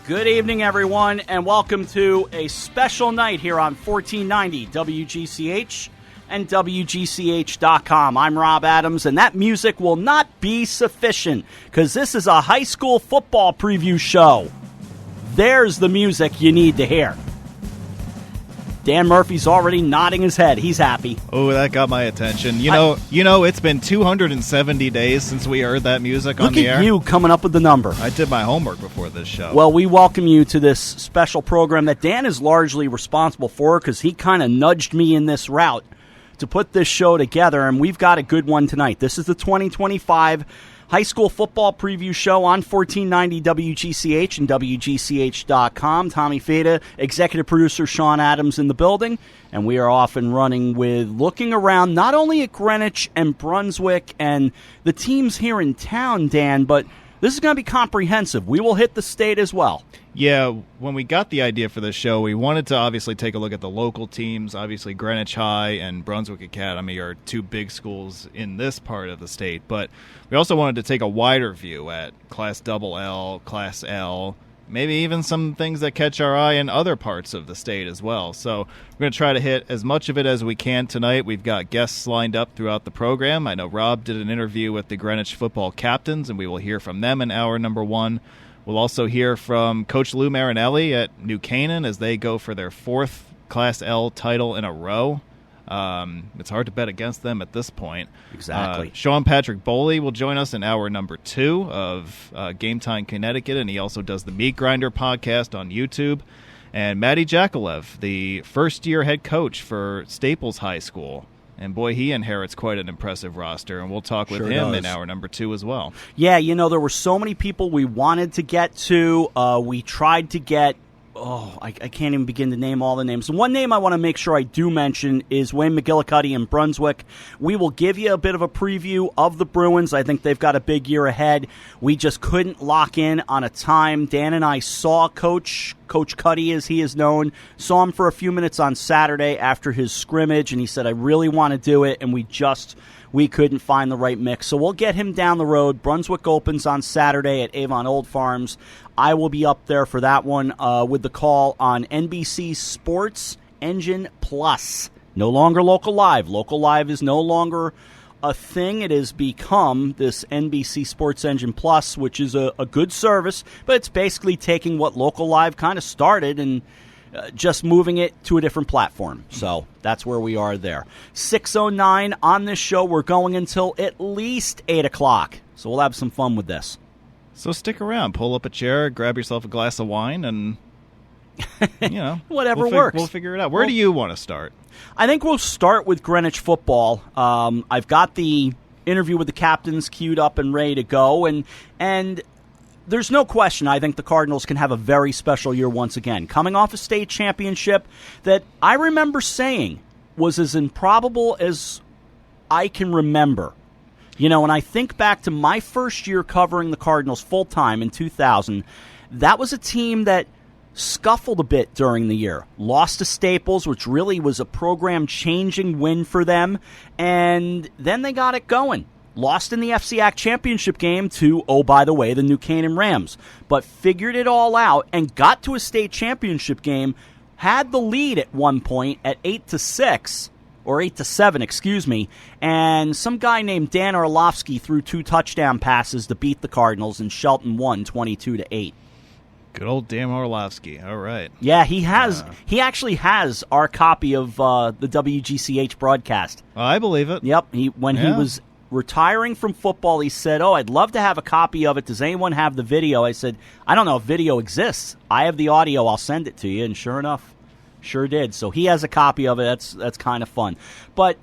Good evening, everyone, and welcome to a special night here on 1490 WGCH and WGCH.com. I'm Rob Adams, and that music will not be sufficient because this is a high school football preview show. There's the music you need to hear. Dan Murphy's already nodding his head. He's happy. Oh, that got my attention. You know, it's been 270 days since we heard that music on the air. Look at you coming up with the number. I did my homework before this show. Well, we welcome you to this special program that Dan is largely responsible for because he kind of nudged me in this route to put this show together, and we've got a good one tonight. This is the 2025 high school football preview show on 1490 WGCH and WGCH.com. Tommy Fada, executive producer Sean Adams in the building, and we are off and running with looking around not only at Greenwich and Brunswick and the teams here in town, Dan, but this is going to be comprehensive. We will hit the state as well. Yeah, when we got the idea for this show, we wanted to obviously take a look at the local teams. Obviously, Greenwich High and Brunswick Academy are two big schools in this part of the state. But we also wanted to take a wider view at Class LL, Class L, maybe even some things that catch our eye in other parts of the state as well. So we're going to try to hit as much of it as we can tonight. We've got guests lined up throughout the program. I know Rob did an interview with the Greenwich football captains, and we will hear from them in hour number one. We'll also hear from Coach Lou Marinelli at New Canaan as they go for their fourth Class L title in a row. It's hard to bet against them at this point. Exactly. Sean Patrick Bowley will join us in hour number 2 of Game Time Connecticut, and he also does the Meat Grinder podcast on YouTube. And Matty Jacowleff, the first-year head coach for Staples High School. And, boy, he inherits quite an impressive roster, and we'll talk with him in hour number 2 as well. Yeah, you know, there were so many people we wanted to get to. We tried to get, I can't even begin to name all the names. One name I want to make sure I do mention is Wayne McGillicuddy in Brunswick. We will give you a bit of a preview of the Bruins. I think they've got a big year ahead. We just couldn't lock in on a time. Dan and I saw Coach Cuddy, as he is known, saw him for a few minutes on Saturday after his scrimmage, and he said, I really want to do it, and we couldn't find the right mix. So we'll get him down the road. Brunswick opens on Saturday at Avon Old Farms. I will be up there for that one with the call on NBC Sports Engine Plus. No longer Local Live. Local Live is no longer a thing. It has become this NBC Sports Engine Plus, which is a good service, but it's basically taking what Local Live kind of started and just moving it to a different platform. So that's where we are there. 6:09 on this show. We're going until at least 8 o'clock. So we'll have some fun with this. So stick around. Pull up a chair, grab yourself a glass of wine, and, whatever works. We'll figure it out. Where do you want to start? I think we'll start with Greenwich football. I've got the interview with the captains queued up and ready to go, and there's no question I think the Cardinals can have a very special year once again. Coming off a state championship that I remember saying was as improbable as I can remember. You know, when I think back to my first year covering the Cardinals full-time in 2000, that was a team that scuffled a bit during the year. Lost to Staples, which really was a program-changing win for them, and then they got it going. Lost in the FCIAC championship game to, oh, by the way, the New Canaan Rams, but figured it all out and got to a state championship game, had the lead at one point at 8-6, or 8-7, excuse me, and some guy named Dan Orlovsky threw 2 touchdown passes to beat the Cardinals, and Shelton won 22-8. Good old Dan Orlovsky. All right. Yeah, he has. He actually has our copy of the WGCH broadcast. I believe it. Yep. He was retiring from football, he said, I'd love to have a copy of it. Does anyone have the video? I said, I don't know if video exists. I have the audio. I'll send it to you. And sure enough, sure did. So he has a copy of it. That's kind of fun. But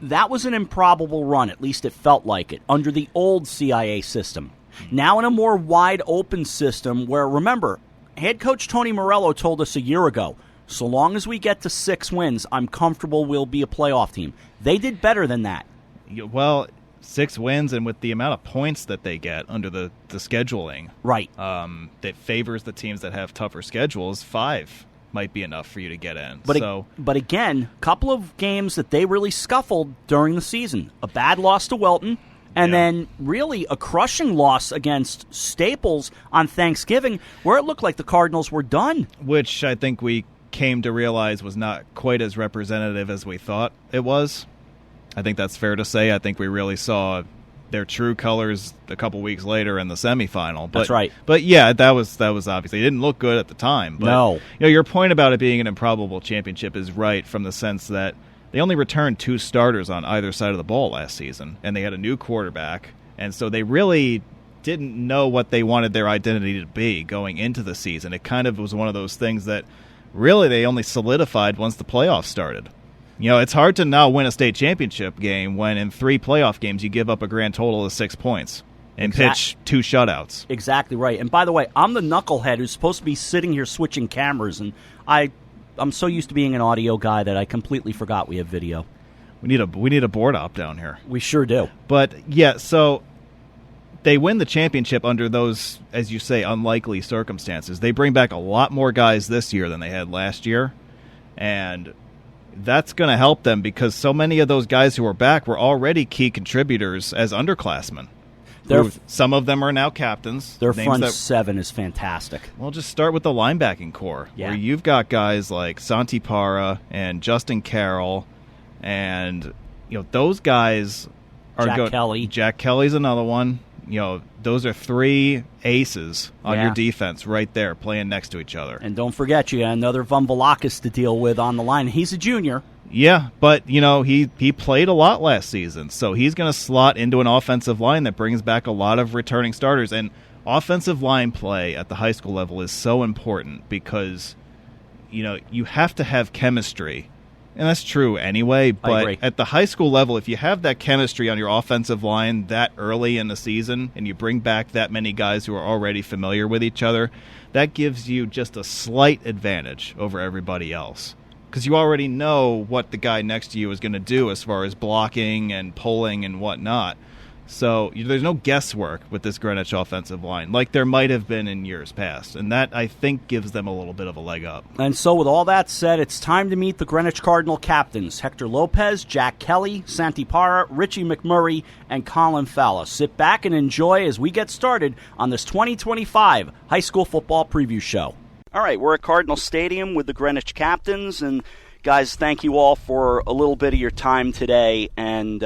that was an improbable run. At least it felt like it under the old CIA system. Now in a more wide open system where, remember, head coach Tony Morello told us a year ago, so long as we get to 6 wins, I'm comfortable we'll be a playoff team. They did better than that. Well, 6 wins, and with the amount of points that they get under the scheduling, right, that favors the teams that have tougher schedules, 5 might be enough for you to get in. But again, a couple of games that they really scuffled during the season. A bad loss to Welton, And then really a crushing loss against Staples on Thanksgiving, where it looked like the Cardinals were done. Which I think we came to realize was not quite as representative as we thought it was. I think that's fair to say. I think we really saw their true colors a couple weeks later in the semifinal. But, that's right. But yeah, that was obviously, it didn't look good at the time. But, no. You know, your point about it being an improbable championship is right, from the sense that they only returned 2 starters on either side of the ball last season, and they had a new quarterback, and so they really didn't know what they wanted their identity to be going into the season. It kind of was one of those things that really they only solidified once the playoffs started. You know, it's hard to now win a state championship game when in 3 playoff games you give up a grand total of 6 points and pitch 2 shutouts. Exactly right. And by the way, I'm the knucklehead who's supposed to be sitting here switching cameras, and I'm so used to being an audio guy that I completely forgot we have video. We need a board op down here. We sure do. But yeah, so they win the championship under those, as you say, unlikely circumstances. They bring back a lot more guys this year than they had last year, and that's going to help them because so many of those guys who are back were already key contributors as underclassmen. Some of them are now captains. Their front 7 is fantastic. Well, just start with the linebacking core, where you've got guys like Santi, Parra and Justin Carroll, and you know those guys are Jack Kelly. Jack Kelly's another one. You know, those are 3 aces on your defense right there, playing next to each other. And don't forget, you got another Von Velakis to deal with on the line. He's a junior. Yeah, but, you know, he played a lot last season, so he's going to slot into an offensive line that brings back a lot of returning starters. And offensive line play at the high school level is so important because, you know, you have to have chemistry. And that's true anyway, but at the high school level, if you have that chemistry on your offensive line that early in the season and you bring back that many guys who are already familiar with each other, that gives you just a slight advantage over everybody else. Because you already know what the guy next to you is going to do as far as blocking and pulling and whatnot. So there's no guesswork with this Greenwich offensive line like there might have been in years past. And that, I think, gives them a little bit of a leg up. And so with all that said, it's time to meet the Greenwich Cardinal captains, Hector Lopez, Jack Kelly, Santi Parra, Richie McMurray, and Colin Falla. Sit back and enjoy as we get started on this 2025 high school football preview show. All right, we're at Cardinal Stadium with the Greenwich captains. And, guys, thank you all for a little bit of your time today. And,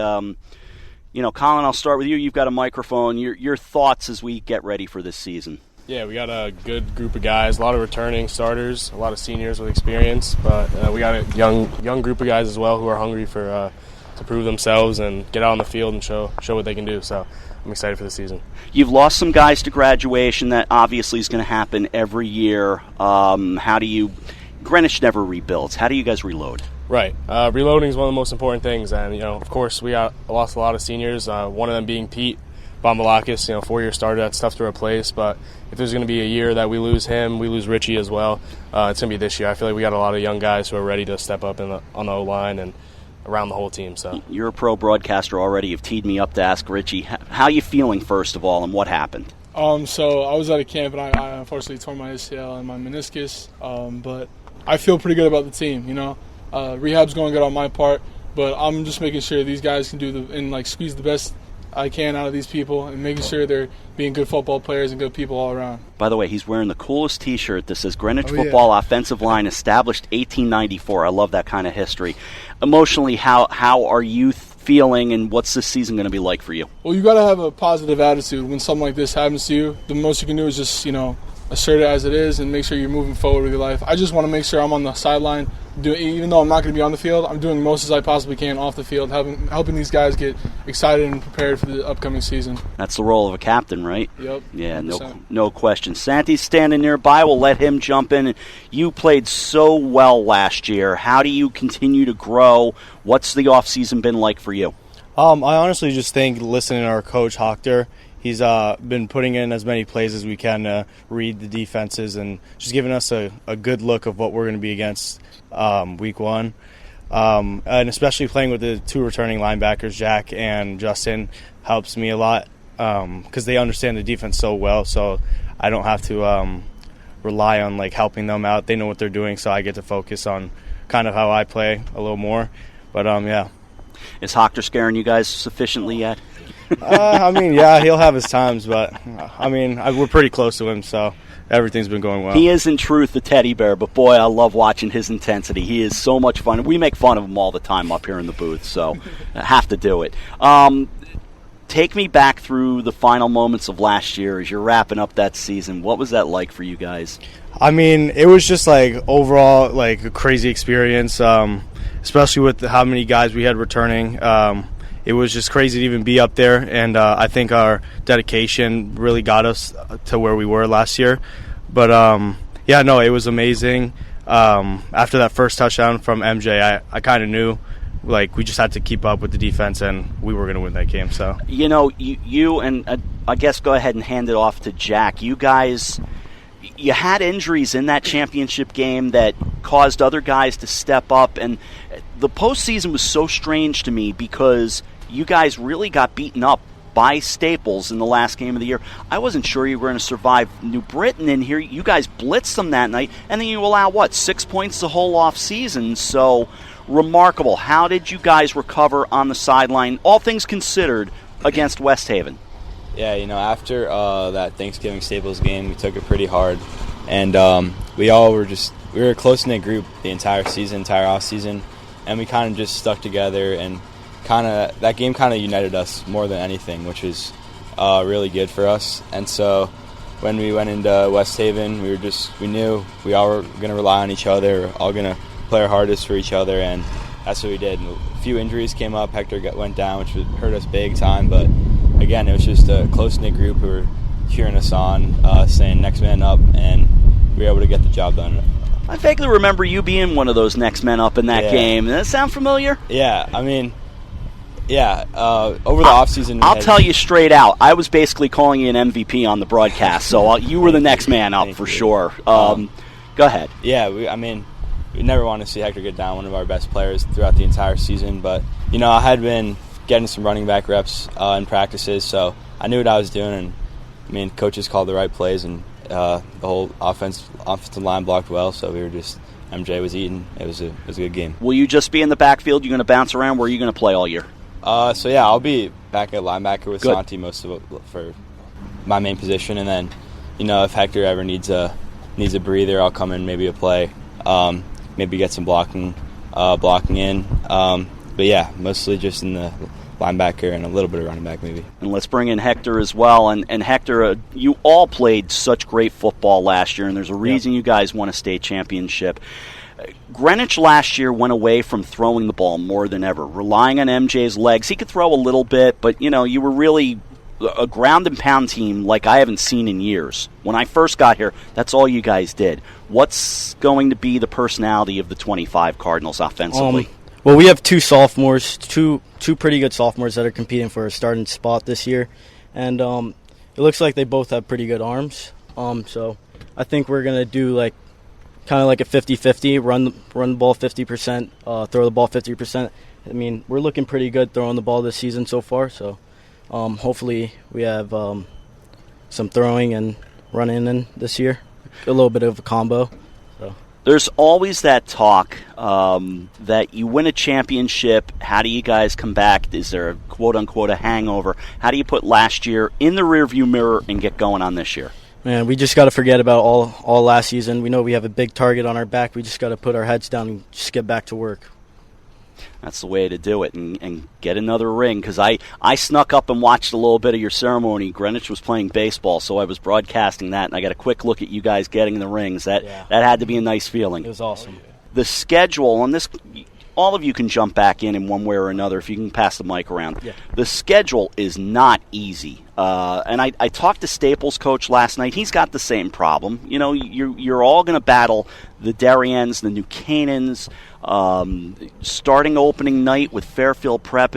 you know, Colin, I'll start with you. You've got a microphone. Your thoughts as we get ready for this season. Yeah, we got a good group of guys, a lot of returning starters, a lot of seniors with experience. But we got a young group of guys as well who are hungry for to prove themselves and get out on the field and show what they can do. So I'm excited for the season. You've lost some guys to graduation. That obviously is going to happen every year. Greenwich never rebuilds. How do you guys reload? Right. Reloading is one of the most important things. And, you know, of course, we lost a lot of seniors, one of them being Pete Bombalakis, 4-year starter. That's tough to replace. But if there's going to be a year that we lose him, we lose Richie as well, it's going to be this year. I feel like we got a lot of young guys who are ready to step up on the O-line and around the whole team. So you're a pro broadcaster already. You've teed me up to ask Richie. How are you feeling, first of all, and what happened? So I was at a camp, and I unfortunately tore my ACL and my meniscus. But I feel pretty good about the team, Rehab's going good on my part, but I'm just making sure these guys can squeeze the best I can out of these people and making sure they're being good football players and good people all around. By the way, he's wearing the coolest T-shirt that says Greenwich Football Offensive Line established 1894. I love that kind of history. Emotionally, how are you feeling, and what's this season going to be like for you? Well, you got to have a positive attitude when something like this happens to you. The most you can do is just, assert it as it is and make sure you're moving forward with your life. I just want to make sure I'm on the sideline, even though I'm not going to be on the field, I'm doing most as I possibly can off the field, helping these guys get excited and prepared for the upcoming season. That's the role of a captain, right? Yep. Yeah, no question. Santi's standing nearby. We'll let him jump in. You played so well last year. How do you continue to grow? What's the offseason been like for you? I honestly just think listening to our coach, Hector, he's been putting in as many plays as we can to read the defenses and just giving us a good look of what we're going to be against week one. And especially playing with the 2 returning linebackers, Jack and Justin, helps me a lot because they understand the defense so well. So I don't have to rely on helping them out. They know what they're doing, so I get to focus on kind of how I play a little more. But, yeah. Is Hector scaring you guys sufficiently yet? I mean, yeah, he'll have his times, but I mean, we're pretty close to him, so everything's been going well. He is, in truth, a teddy bear, but boy, I love watching his intensity. He is so much fun. We make fun of him all the time up here in the booth, so I have to do it. Take me back through the final moments of last year as you're wrapping up that season. What was that like for you guys? I mean, it was just like overall like a crazy experience, especially with how many guys we had returning. It was just crazy to even be up there, and I think our dedication really got us to where we were last year. But yeah, no, it was amazing. After that first touchdown from MJ, I kind of knew like we just had to keep up with the defense, and we were going to win that game. So you and I guess go ahead and hand it off to Jack. You guys, you had injuries in that championship game that caused other guys to step up, and the postseason was so strange to me because you guys really got beaten up by Staples in the last game of the year. I wasn't sure you were going to survive New Britain in here. You guys blitzed them that night, and then you allow, 6 points the whole off season. So remarkable. How did you guys recover on the sideline, all things considered, against West Haven? Yeah, after that Thanksgiving Staples game, we took it pretty hard. And we were a close-knit group the entire off season, and we kind of just stuck together, and that game kind of united us more than anything, which was really good for us. And so when we went into West Haven, we knew we all were going to rely on each other, we're all going to play our hardest for each other, and that's what we did. And a few injuries came up. Hector went down, which hurt us big time, but again, it was just a close-knit group who were cheering us on, saying next man up, and we were able to get the job done. I vaguely remember you being one of those next men up in that game. Does that sound familiar? Yeah, I mean, over the offseason. I'll tell you straight out, I was basically calling you an MVP on the broadcast, so you were the next man up for sure. Go ahead. Yeah, we never want to see Hector get down, one of our best players throughout the entire season, but, I had been getting some running back reps in practices, so I knew what I was doing, and, coaches called the right plays, and the whole offensive line blocked well, so MJ was eating. It was a good game. Will you just be in the backfield? You going to bounce around? Where are you going to play all year? I'll be back at linebacker with Santi most of it for my main position, and then, if Hector ever needs a breather, I'll come in maybe a play, maybe get some blocking in. But yeah, mostly just in the linebacker and a little bit of running back maybe. And let's bring in Hector as well. And Hector, you all played such great football last year, and there's a reason you guys won a state championship. Greenwich last year went away from throwing the ball more than ever, relying on MJ's legs. He could throw a little bit, but, you were really a ground and pound team like I haven't seen in years. When I first got here, that's all you guys did. What's going to be the personality of the 25 Cardinals offensively? Well, we have two sophomores, two pretty good sophomores that are competing for a starting spot this year, and it looks like they both have pretty good arms. So I think we're going to do kind of like a 50-50, run the ball 50%, throw the ball 50%. We're looking pretty good throwing the ball this season so far, so hopefully we have some throwing and running in this year, a little bit of a combo. So. There's always that talk that you win a championship, how do you guys come back? Is there a quote-unquote a hangover? How do you put last year in the rearview mirror and get going on this year? Man, we just got to forget about all last season. We know we have a big target on our back. We just got to put our heads down and just get back to work. That's the way to do it, and get another ring, because I snuck up and watched a little bit of your ceremony. Greenwich was playing baseball, so I was broadcasting that, and I got a quick look at you guys getting the rings. That had to be a nice feeling. It was awesome. The schedule on this, all of you can jump back in one way or another if you can pass the mic around. Yeah. The schedule is not easy. And I talked to Staples' coach last night. He's got the same problem. You're all going to battle the Darriens, the New Canaans, starting opening night with Fairfield Prep.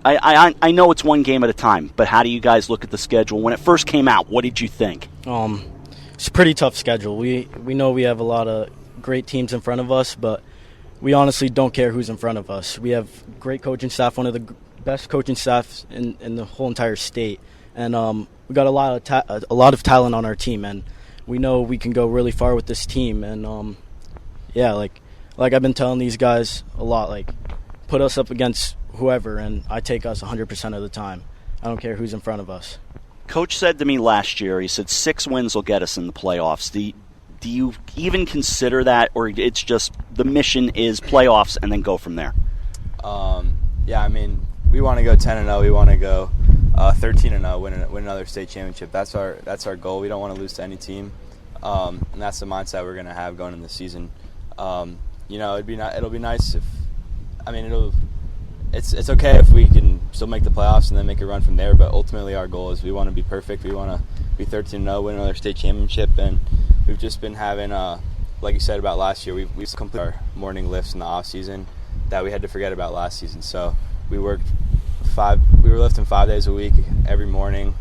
I know it's one game at a time, but how do you guys look at the schedule? When it first came out, what did you think? It's a pretty tough schedule. We know we have a lot of great teams in front of us, but we honestly don't care who's in front of us. We have great coaching staff, one of the best coaching staffs in the whole entire state, and we got a lot of talent on our team, and we know we can go really far with this team. And like I've been telling these guys a lot, put us up against whoever, and I take us 100% of the time. I don't care who's in front of us. Coach said to me last year, he said 6 wins will get us in the playoffs. Do you even consider that, or it's just the mission is playoffs and then go from there? Yeah, I mean, we want to go 10-0. We want to go 13-0, win another state championship. That's our goal. We don't want to lose to any team, and that's the mindset we're going to have going into the season. It'll be nice if, it's okay if we can still make the playoffs and then make a run from there. But ultimately, our goal is we want to be perfect. We want to be 13-0, win another state championship, and we've just been having, like you said about last year, we've completed our morning lifts in the off season that we had to forget about last season. So we were lifting 5 days a week every morning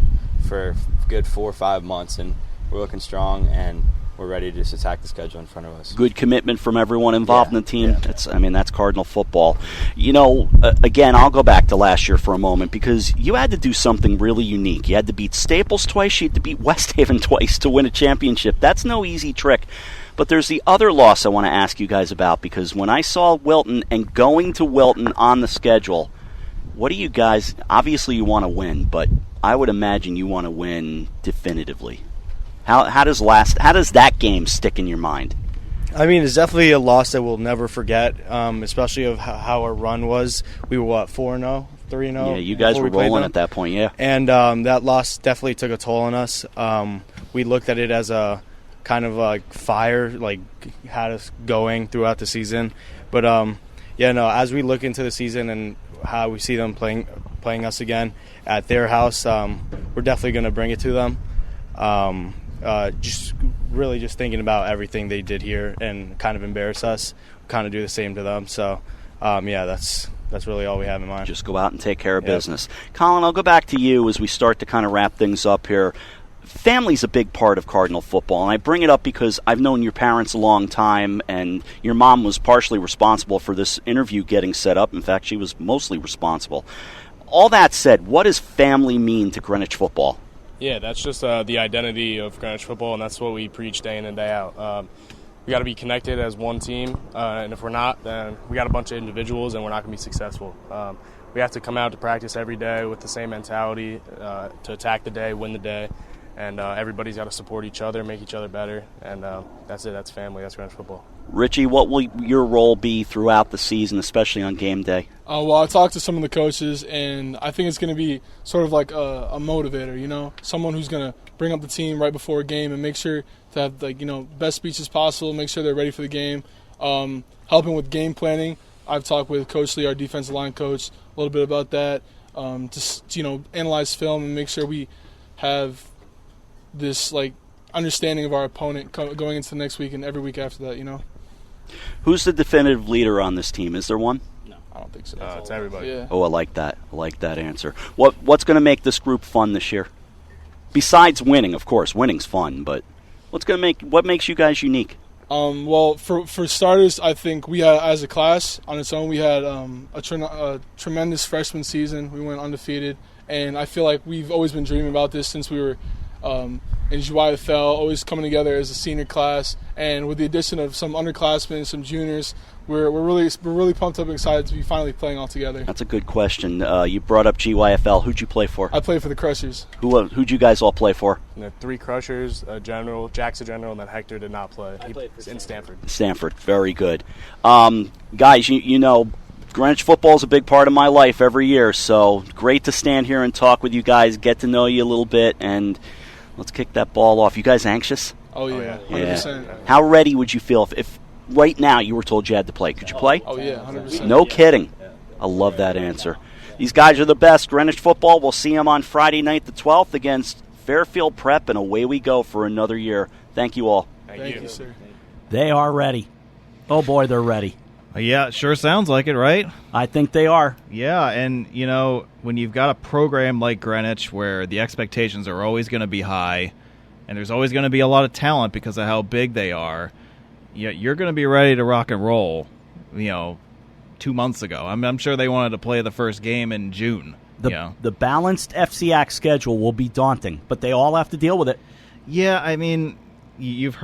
for a good 4 or 5 months, and we're looking strong and we're ready to just attack the schedule in front of us. Good commitment from everyone involved in the team. Yeah. That's Cardinal football. Again, I'll go back to last year for a moment because you had to do something really unique. You had to beat Staples twice. You had to beat West Haven twice to win a championship. That's no easy trick. But there's the other loss I want to ask you guys about, because when I saw Wilton and going to Wilton on the schedule, what do you guys, obviously you want to win, but I would imagine you want to win definitively. How does that game stick in your mind? I mean, it's definitely a loss that we'll never forget, especially of how our run was. We were, 4-0, 3-0? Yeah, you guys were rolling at that point, yeah. And that loss definitely took a toll on us. We looked at it as a kind of like fire, like had us going throughout the season. But, as we look into the season and how we see them playing us again at their house, we're definitely going to bring it to them. Just thinking about everything they did here and kind of embarrass us, kind of do the same to them. So, that's really all we have in mind. Just go out and take care of business. Colin, I'll go back to you as we start to kind of wrap things up here. Family's a big part of Cardinal football, and I bring it up because I've known your parents a long time, and your mom was partially responsible for this interview getting set up. In fact, she was mostly responsible. All that said, what does family mean to Greenwich football? Yeah, that's just the identity of Greenwich football, and that's what we preach day in and day out. We got to be connected as one team, and if we're not, then we got a bunch of individuals, and we're not going to be successful. We have to come out to practice every day with the same mentality to attack the day, win the day, and everybody's got to support each other, make each other better, and that's it. That's family. That's Greenwich football. Richie, what will your role be throughout the season, especially on game day? I talked to some of the coaches, and I think it's going to be sort of like a motivator, someone who's going to bring up the team right before a game and make sure to have, best speeches possible, make sure they're ready for the game, helping with game planning. I've talked with Coach Lee, our defensive line coach, a little bit about that, just, analyze film and make sure we have this, understanding of our opponent going into the next week and every week after that, Who's the definitive leader on this team? Is there one? No, I don't think so. It's everybody. Yeah. Oh, I like that. I like that answer. What's going to make this group fun this year? Besides winning, of course. Winning's fun, but what makes you guys unique? Well, for starters, I think we had, as a class on its own, we had a tremendous freshman season. We went undefeated, and I feel like we've always been dreaming about this since we were in GYFL, always coming together as a senior class, and with the addition of some underclassmen, some juniors, we're really pumped up and excited to be finally playing all together. That's a good question. You brought up GYFL. Who'd you play for? I played for the Crushers. Who'd you guys all play for? The 3 Crushers, General, Jack's a General, and then Hector did not play. He played in Stanford. Stanford, very good. Guys, you know, Greenwich football is a big part of my life every year, so great to stand here and talk with you guys, get to know you a little bit, and let's kick that ball off. You guys anxious? Oh, yeah, 100%. Yeah. How ready would you feel if right now you were told you had to play? Could you play? Oh, yeah, 100%. No kidding. I love that answer. These guys are the best. Greenwich football, we'll see them on Friday night the 12th against Fairfield Prep, and away we go for another year. Thank you all. Thank you, sir. They are ready. Oh, boy, they're ready. Yeah, it sure sounds like it, right? I think they are. Yeah, and, you know, when you've got a program like Greenwich where the expectations are always going to be high and there's always going to be a lot of talent because of how big they are, you're going to be ready to rock and roll, 2 months ago. I'm sure they wanted to play the first game in June. The balanced FCIAC schedule will be daunting, but they all have to deal with it. Yeah, I mean, you've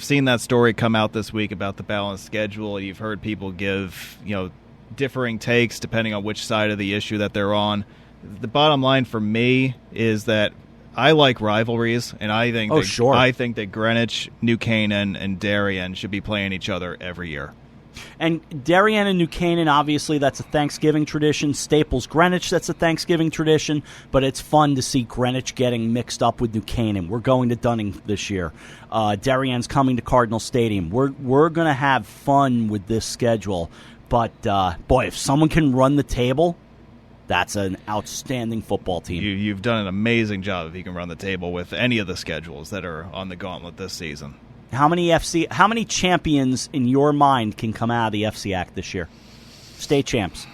seen that story come out this week about the balanced schedule. You've heard people give, differing takes depending on which side of the issue that they're on. the bottom line for me is that I like rivalries, and I think I think that Greenwich, New Canaan, and Darien should be playing each other every year. And Darien and New Canaan, obviously, that's a Thanksgiving tradition. Staples Greenwich, that's a Thanksgiving tradition. But it's fun to see Greenwich getting mixed up with New Canaan. We're going to Dunning this year. Darien's coming to Cardinal Stadium. We're going to have fun with this schedule. But, boy, if someone can run the table, that's an outstanding football team. You've done an amazing job if you can run the table with any of the schedules that are on the gauntlet this season. How many champions in your mind can come out of the FCIAC this year? State champs.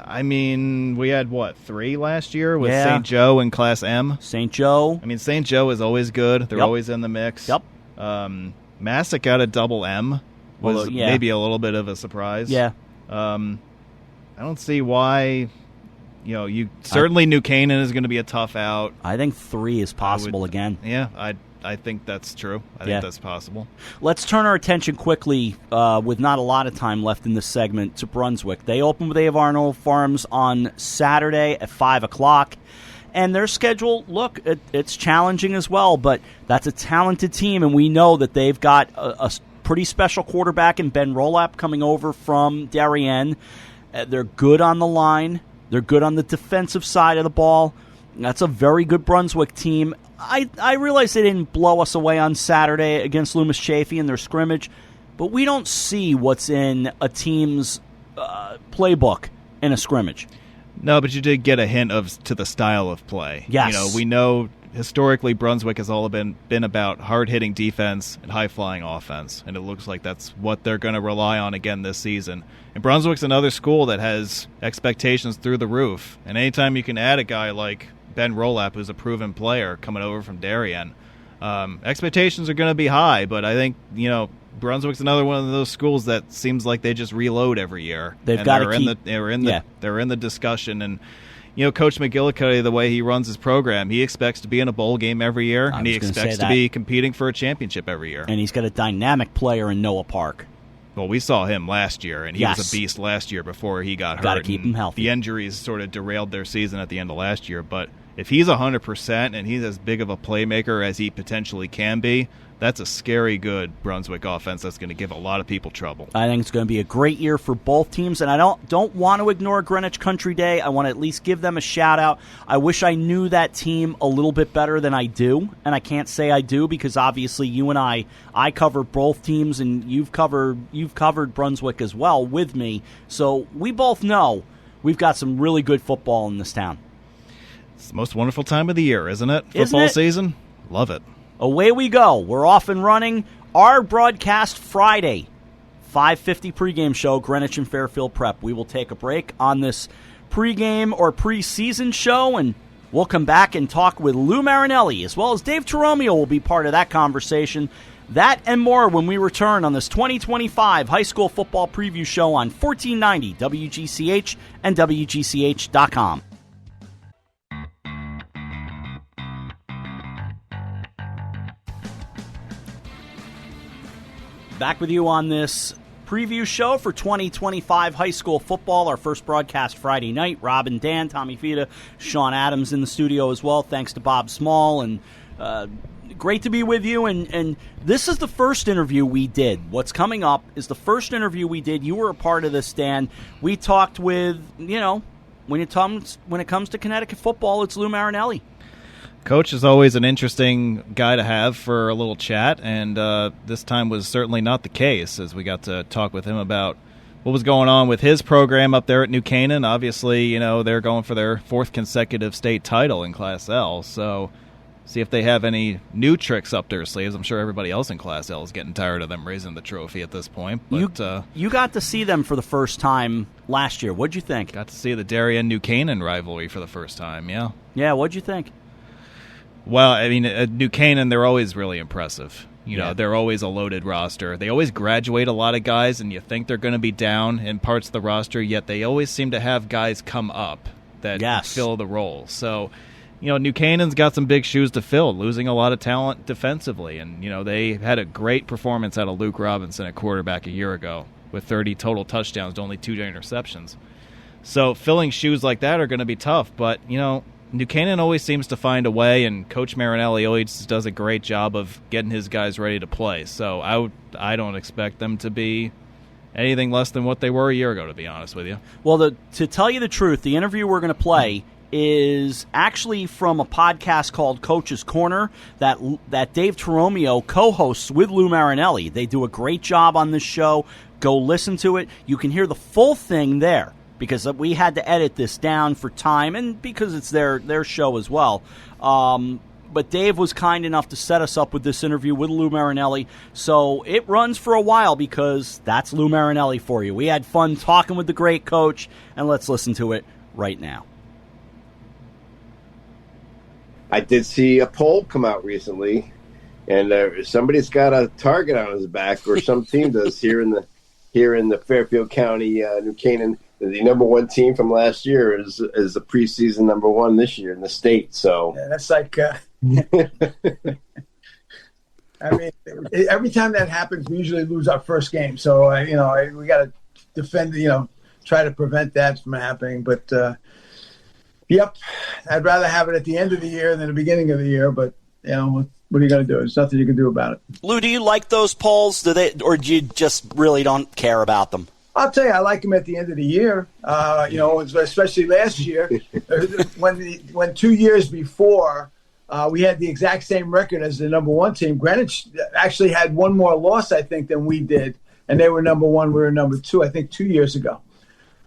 I mean, we had, 3 last year with St. Joe in Class M? St. Joe. I mean, St. Joe is always good. They're always in the mix. Yep. MASSAC out of Double M was maybe a little bit of a surprise. Yeah. I don't see why. Certainly New Canaan is going to be a tough out. I think 3 is possible again. Yeah, I think that's true. I think that's possible. Let's turn our attention quickly, with not a lot of time left in this segment, to Brunswick. They open with A.of Arnold Farms on Saturday at 5 o'clock. And their schedule, look, it's challenging as well, but that's a talented team, and we know that they've got a pretty special quarterback in Ben Rolap coming over from Darien. They're good on the line. They're good on the defensive side of the ball. That's a very good Brunswick team. I realize they didn't blow us away on Saturday against Loomis Chaffee in their scrimmage, but we don't see what's in a team's playbook in a scrimmage. No, but you did get a hint to the style of play. Yes. We know historically Brunswick has all been about hard-hitting defense and high-flying offense, and it looks like that's what they're going to rely on again this season. And Brunswick's another school that has expectations through the roof, and anytime you can add a guy like Ben Rolap, who's a proven player coming over from Darien, expectations are going to be high, but I think, Brunswick's another one of those schools that seems like they just reload every year. They've got to keep... They're in the discussion, and Coach McGillicuddy, the way he runs his program, he expects to be in a bowl game every year, and he expects to be competing for a championship every year. And he's got a dynamic player in Noah Park. Well, we saw him last year, and he was a beast last year before he got hurt. Got to keep him healthy. The injuries sort of derailed their season at the end of last year, but if he's 100% and he's as big of a playmaker as he potentially can be, that's a scary good Brunswick offense that's going to give a lot of people trouble. I think it's going to be a great year for both teams, and I don't want to ignore Greenwich Country Day. I want to at least give them a shout-out. I wish I knew that team a little bit better than I do, and I can't say I do because obviously you and I cover both teams, and you've covered Brunswick as well with me, so we both know we've got some really good football in this town. It's the most wonderful time of the year, isn't it? Football season? Love it. Away we go. We're off and running. Our broadcast Friday, 5:50 pregame show, Greenwich and Fairfield Prep. We will take a break on this pregame or preseason show, and we'll come back and talk with Lou Marinelli, as well as Dave Toromio will be part of that conversation. That and more when we return on this 2025 high school football preview show on 1490 WGCH and WGCH.com. Back with you on this preview show for 2025 high school football. Our first broadcast Friday night. Rob and Dan, Tommy Fita, Sean Adams in the studio as well. Thanks to Bob Small. And great to be with you. And this is the first interview we did. What's coming up is the first interview we did. You were a part of this, Dan. We talked with, when it comes to Connecticut football, it's Lou Marinelli. Coach is always an interesting guy to have for a little chat, and this time was certainly not the case, as we got to talk with him about what was going on with his program up there at New Canaan. Obviously, they're going for their 4th consecutive state title in Class L, so see if they have any new tricks up their sleeves. I'm sure everybody else in Class L is getting tired of them raising the trophy at this point. But you got to see them for the first time last year. What'd you think? Got to see the Darien-New Canaan rivalry for the first time, yeah. Yeah, what'd you think? Well, I mean, at New Canaan, they're always really impressive. They're always a loaded roster. They always graduate a lot of guys, and you think they're going to be down in parts of the roster, yet they always seem to have guys come up that fill the role. So, New Canaan's got some big shoes to fill, losing a lot of talent defensively. And, they had a great performance out of Luke Robinson at quarterback a year ago with 30 total touchdowns to only 2 interceptions. So filling shoes like that are going to be tough. But, New Canaan always seems to find a way, and Coach Marinelli always does a great job of getting his guys ready to play. So I don't expect them to be anything less than what they were a year ago, to be honest with you. Well, to tell you the truth, the interview we're going to play is actually from a podcast called Coach's Corner that Dave Toromio co-hosts with Lou Marinelli. They do a great job on this show. Go listen to it. You can hear the full thing there, because we had to edit this down for time and because it's their show as well. But Dave was kind enough to set us up with this interview with Lou Marinelli. So it runs for a while because that's Lou Marinelli for you. We had fun talking with the great coach, and let's listen to it right now. I did see a poll come out recently, and somebody's got a target on his back, or some team does here in the Fairfield County, New Canaan. The number one team from last year is the preseason number one this year in the state. So yeah, that's like, I mean, every time that happens, we usually lose our first game. So we got to defend, try to prevent that from happening. But yep, I'd rather have it at the end of the year than the beginning of the year. But what are you going to do? There's nothing you can do about it. Lou, do you like those polls? Or do you just really don't care about them? I'll tell you, I like them at the end of the year. Especially last year, when 2 years before we had the exact same record as the number one team. Greenwich actually had one more loss, I think, than we did, and they were number one. We were number two, I think, 2 years ago.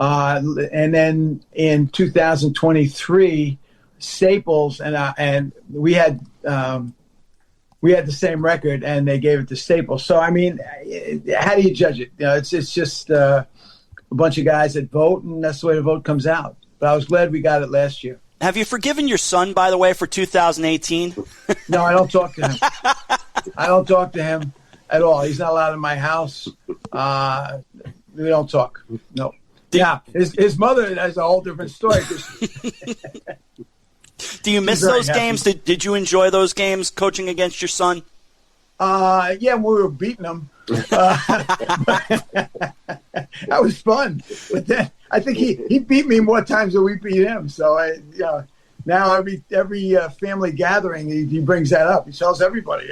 And then in 2023, Staples and we had the same record, and they gave it to Staples. So, I mean, how do you judge it? It's just a bunch of guys that vote, and that's the way the vote comes out. But I was glad we got it last year. Have you forgiven your son, by the way, for 2018? No, I don't talk to him. I don't talk to him at all. He's not allowed in my house. We don't talk. No. Yeah, his mother has a whole different story. Do you miss those games? Did you enjoy those games coaching against your son? Yeah, we were beating them. That was fun. But then I think he beat me more times than we beat him. So now every family gathering he brings that up. He tells everybody,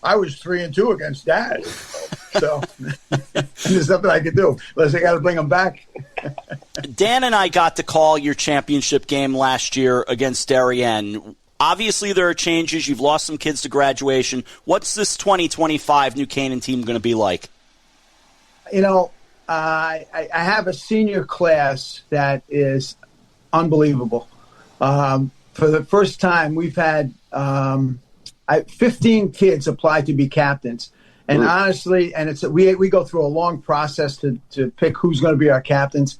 I was 3-2 against Dad. So there's nothing I can do unless I got to bring him back. Dan and I got to call your championship game last year against Darien. Obviously, there are changes. You've lost some kids to graduation. What's this 2025 New Canaan team going to be like? I have a senior class that is unbelievable. For the first time, we've had 15 kids apply to be captains. And honestly, and we go through a long process to pick who's going to be our captains.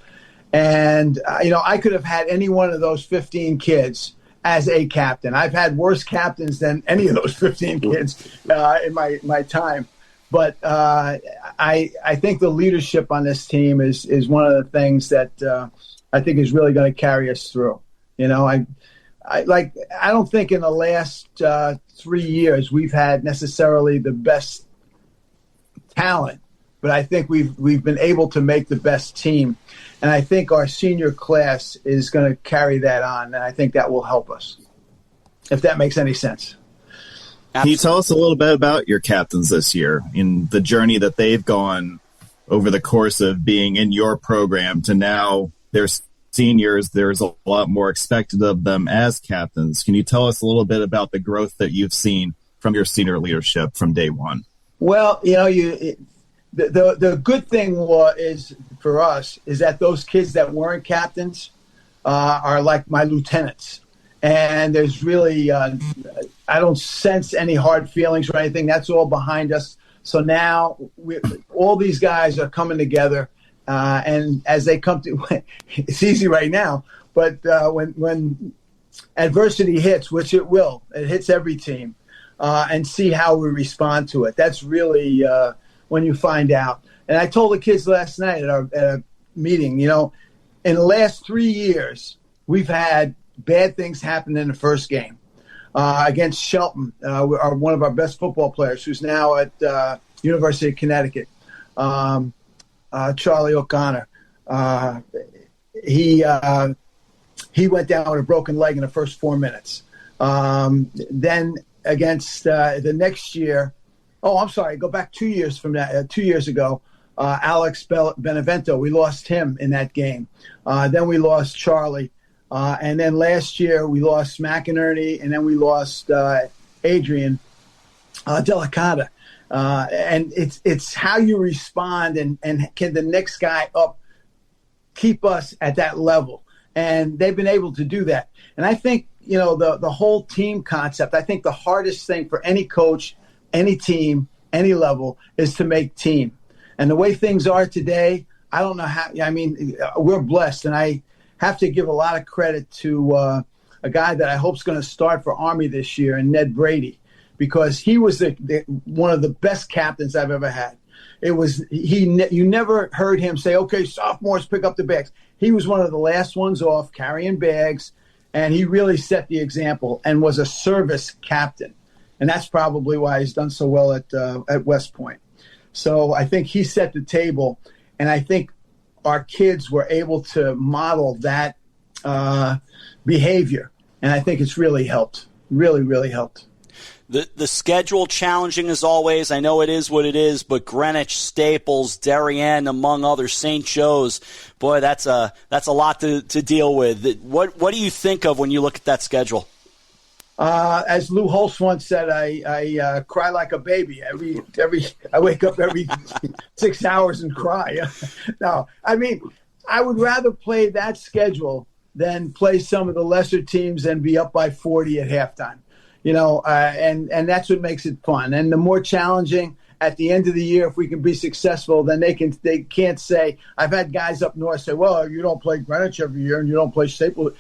And, I could have had any one of those 15 kids as a captain. I've had worse captains than any of those 15 kids in my time. But I think the leadership on this team is one of the things that I think is really going to carry us through. I don't think in the last 3 years we've had necessarily the best talent, but I think we've been able to make the best team, and I think our senior class is going to carry that on, and I think that will help us, if that makes any sense. Can you tell us a little bit about your captains this year and the journey that they've gone over the course of being in your program to now they're seniors, there's a lot more expected of them as captains. Can you tell us a little bit about the growth that you've seen from your senior leadership from day one? Well, the good thing is for us is that those kids that weren't captains are like my lieutenants. And there's really, I don't sense any hard feelings or anything. That's all behind us. So now all these guys are coming together. And as they come to, it's easy right now, but when adversity hits, which it will, it hits every team, and see how we respond to it. That's really when you find out. And I told the kids last night at a meeting, in the last 3 years, we've had bad things happen in the first game against Shelton, one of our best football players, who's now at University of Connecticut, Charlie O'Connor. he went down with a broken leg in the first 4 minutes. Then against the next year, go back 2 years from that. 2 years ago, Alex Benevento, we lost him in that game. Then we lost Charlie. And then last year we lost McInerney, and then we lost Adrian Delicata. And it's how you respond and can the next guy up keep us at that level. And they've been able to do that. And I think, the whole team concept, I think the hardest thing for any coach, any team, any level is to make team. And the way things are today, I don't know how, we're blessed. And I have to give a lot of credit to a guy that I hope is going to start for Army this year, and Ned Brady, because he was one of the best captains I've ever had. You never heard him say, okay, sophomores pick up the bags. He was one of the last ones off carrying bags, and he really set the example and was a service captain. And that's probably why he's done so well at West Point. So I think he set the table, and I think our kids were able to model that behavior, and I think it's really helped, really, really helped. The schedule challenging as always. I know it is what it is, but Greenwich, Staples, Darien, among other St. Joe's, boy, that's a lot to deal with. What do you think of when you look at that schedule? As Lou Holtz once said, I cry like a baby. I wake up every 6 hours and cry. No, I would rather play that schedule than play some of the lesser teams and be up by 40 at halftime. And that's what makes it fun. And the more challenging at the end of the year, if we can be successful, then they can't say. I've had guys up north say, "Well, you don't play Greenwich every year, and you don't play Staples."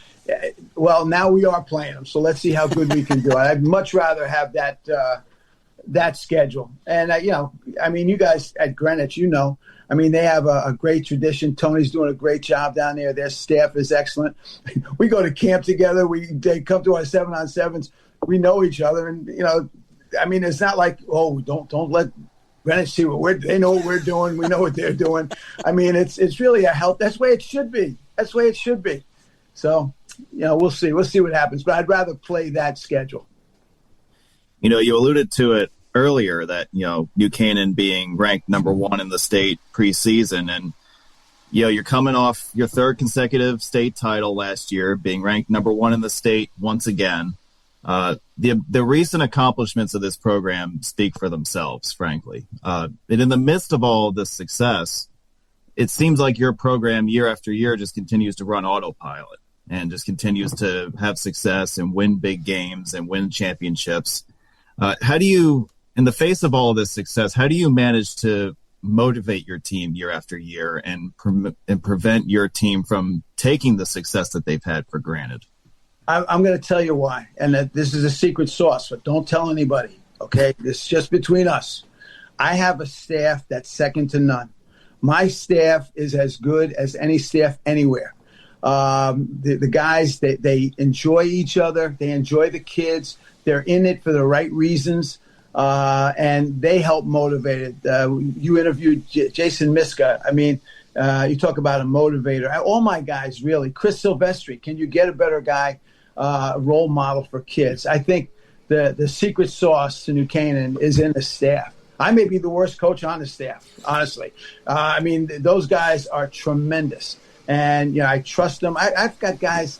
Well, now we are playing them, so let's see how good we can do. I'd much rather have that schedule. And you guys at Greenwich, they have a great tradition. Tony's doing a great job down there. Their staff is excellent. We go to camp together. They come to our 7-on-7s. We know each other, and it's not like, don't let Greenwich see they know what we're doing. We know what they're doing. It's really a help. That's the way it should be. So, we'll see what happens. But I'd rather play that schedule. You alluded to it earlier that Buchanan being ranked number 1 in the state preseason, and you're coming off your 3rd consecutive state title last year, being ranked number 1 in the state once again. The recent accomplishments of this program speak for themselves, frankly. And in the midst of all this success, it seems like your program year after year just continues to run autopilot and just continues to have success and win big games and win championships. How do you, in the face of all of this success, how do you manage to motivate your team year after year and prevent your team from taking the success that they've had for granted? I'm going to tell you why, and that this is a secret sauce, but don't tell anybody, okay? This is just between us. I have a staff that's second to none. My staff is as good as any staff anywhere. The guys, they enjoy each other. They enjoy the kids. They're in it for the right reasons, and they help motivate it. You interviewed Jason Miska. You talk about a motivator. All my guys, really. Chris Silvestri, can you get a better guy? Role model for kids. I think the secret sauce to New Canaan is in the staff. I may be the worst coach on the staff, honestly. Those guys are tremendous, and I trust them. I've got guys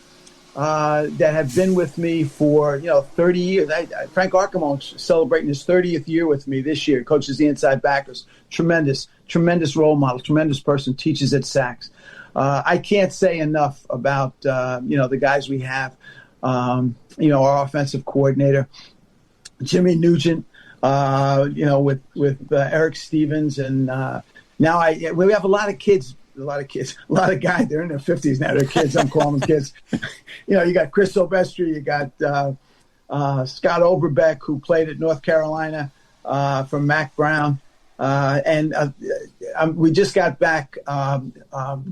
that have been with me for 30 years. Frank Archimon's celebrating his 30th year with me this year. Coaches the inside backers. Tremendous role model. Tremendous person. Teaches at Saks. I can't say enough about the guys we have. Our offensive coordinator, Jimmy Nugent, with Eric Stevens, and now we have a lot of kids, a lot of guys. They're in their 50s now. They're kids. I'm calling them kids. You got Chris Silvestri, you got Scott Overbeck, who played at North Carolina from Mac Brown, and we just got back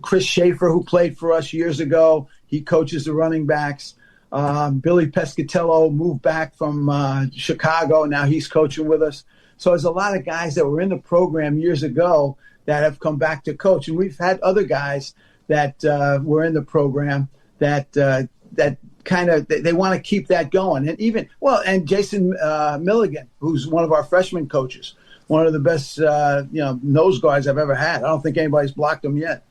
Chris Schaefer, who played for us years ago. He coaches the running backs. Billy Pescatello moved back from Chicago. Now he's coaching with us. So there's a lot of guys that were in the program years ago that have come back to coach. And we've had other guys that were in the program that kind of they want to keep that going. And Jason Milligan, who's one of our freshman coaches, one of the best nose guards I've ever had. I don't think anybody's blocked him yet.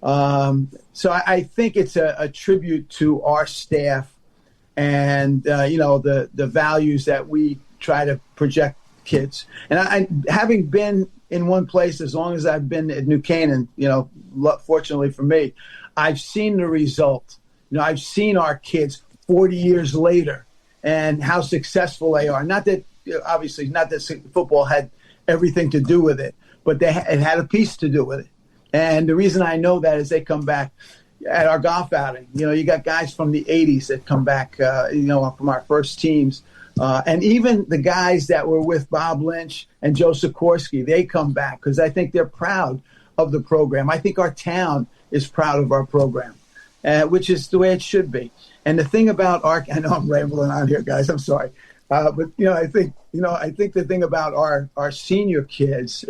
So I think it's a tribute to our staff and the values that we try to project kids. And I having been in one place as long as I've been at New Canaan, fortunately for me, I've seen the result. I've seen our kids 40 years later and how successful they are. Not that football had everything to do with it, but it had a piece to do with it. And the reason I know that is they come back at our golf outing. You got guys from the 80s that come back, from our first teams. And even the guys that were with Bob Lynch and Joe Sikorsky, they come back because I think they're proud of the program. I think our town is proud of our program, which is the way it should be. And the thing about I know I'm rambling on here, guys. I'm sorry. But I think the thing about our senior kids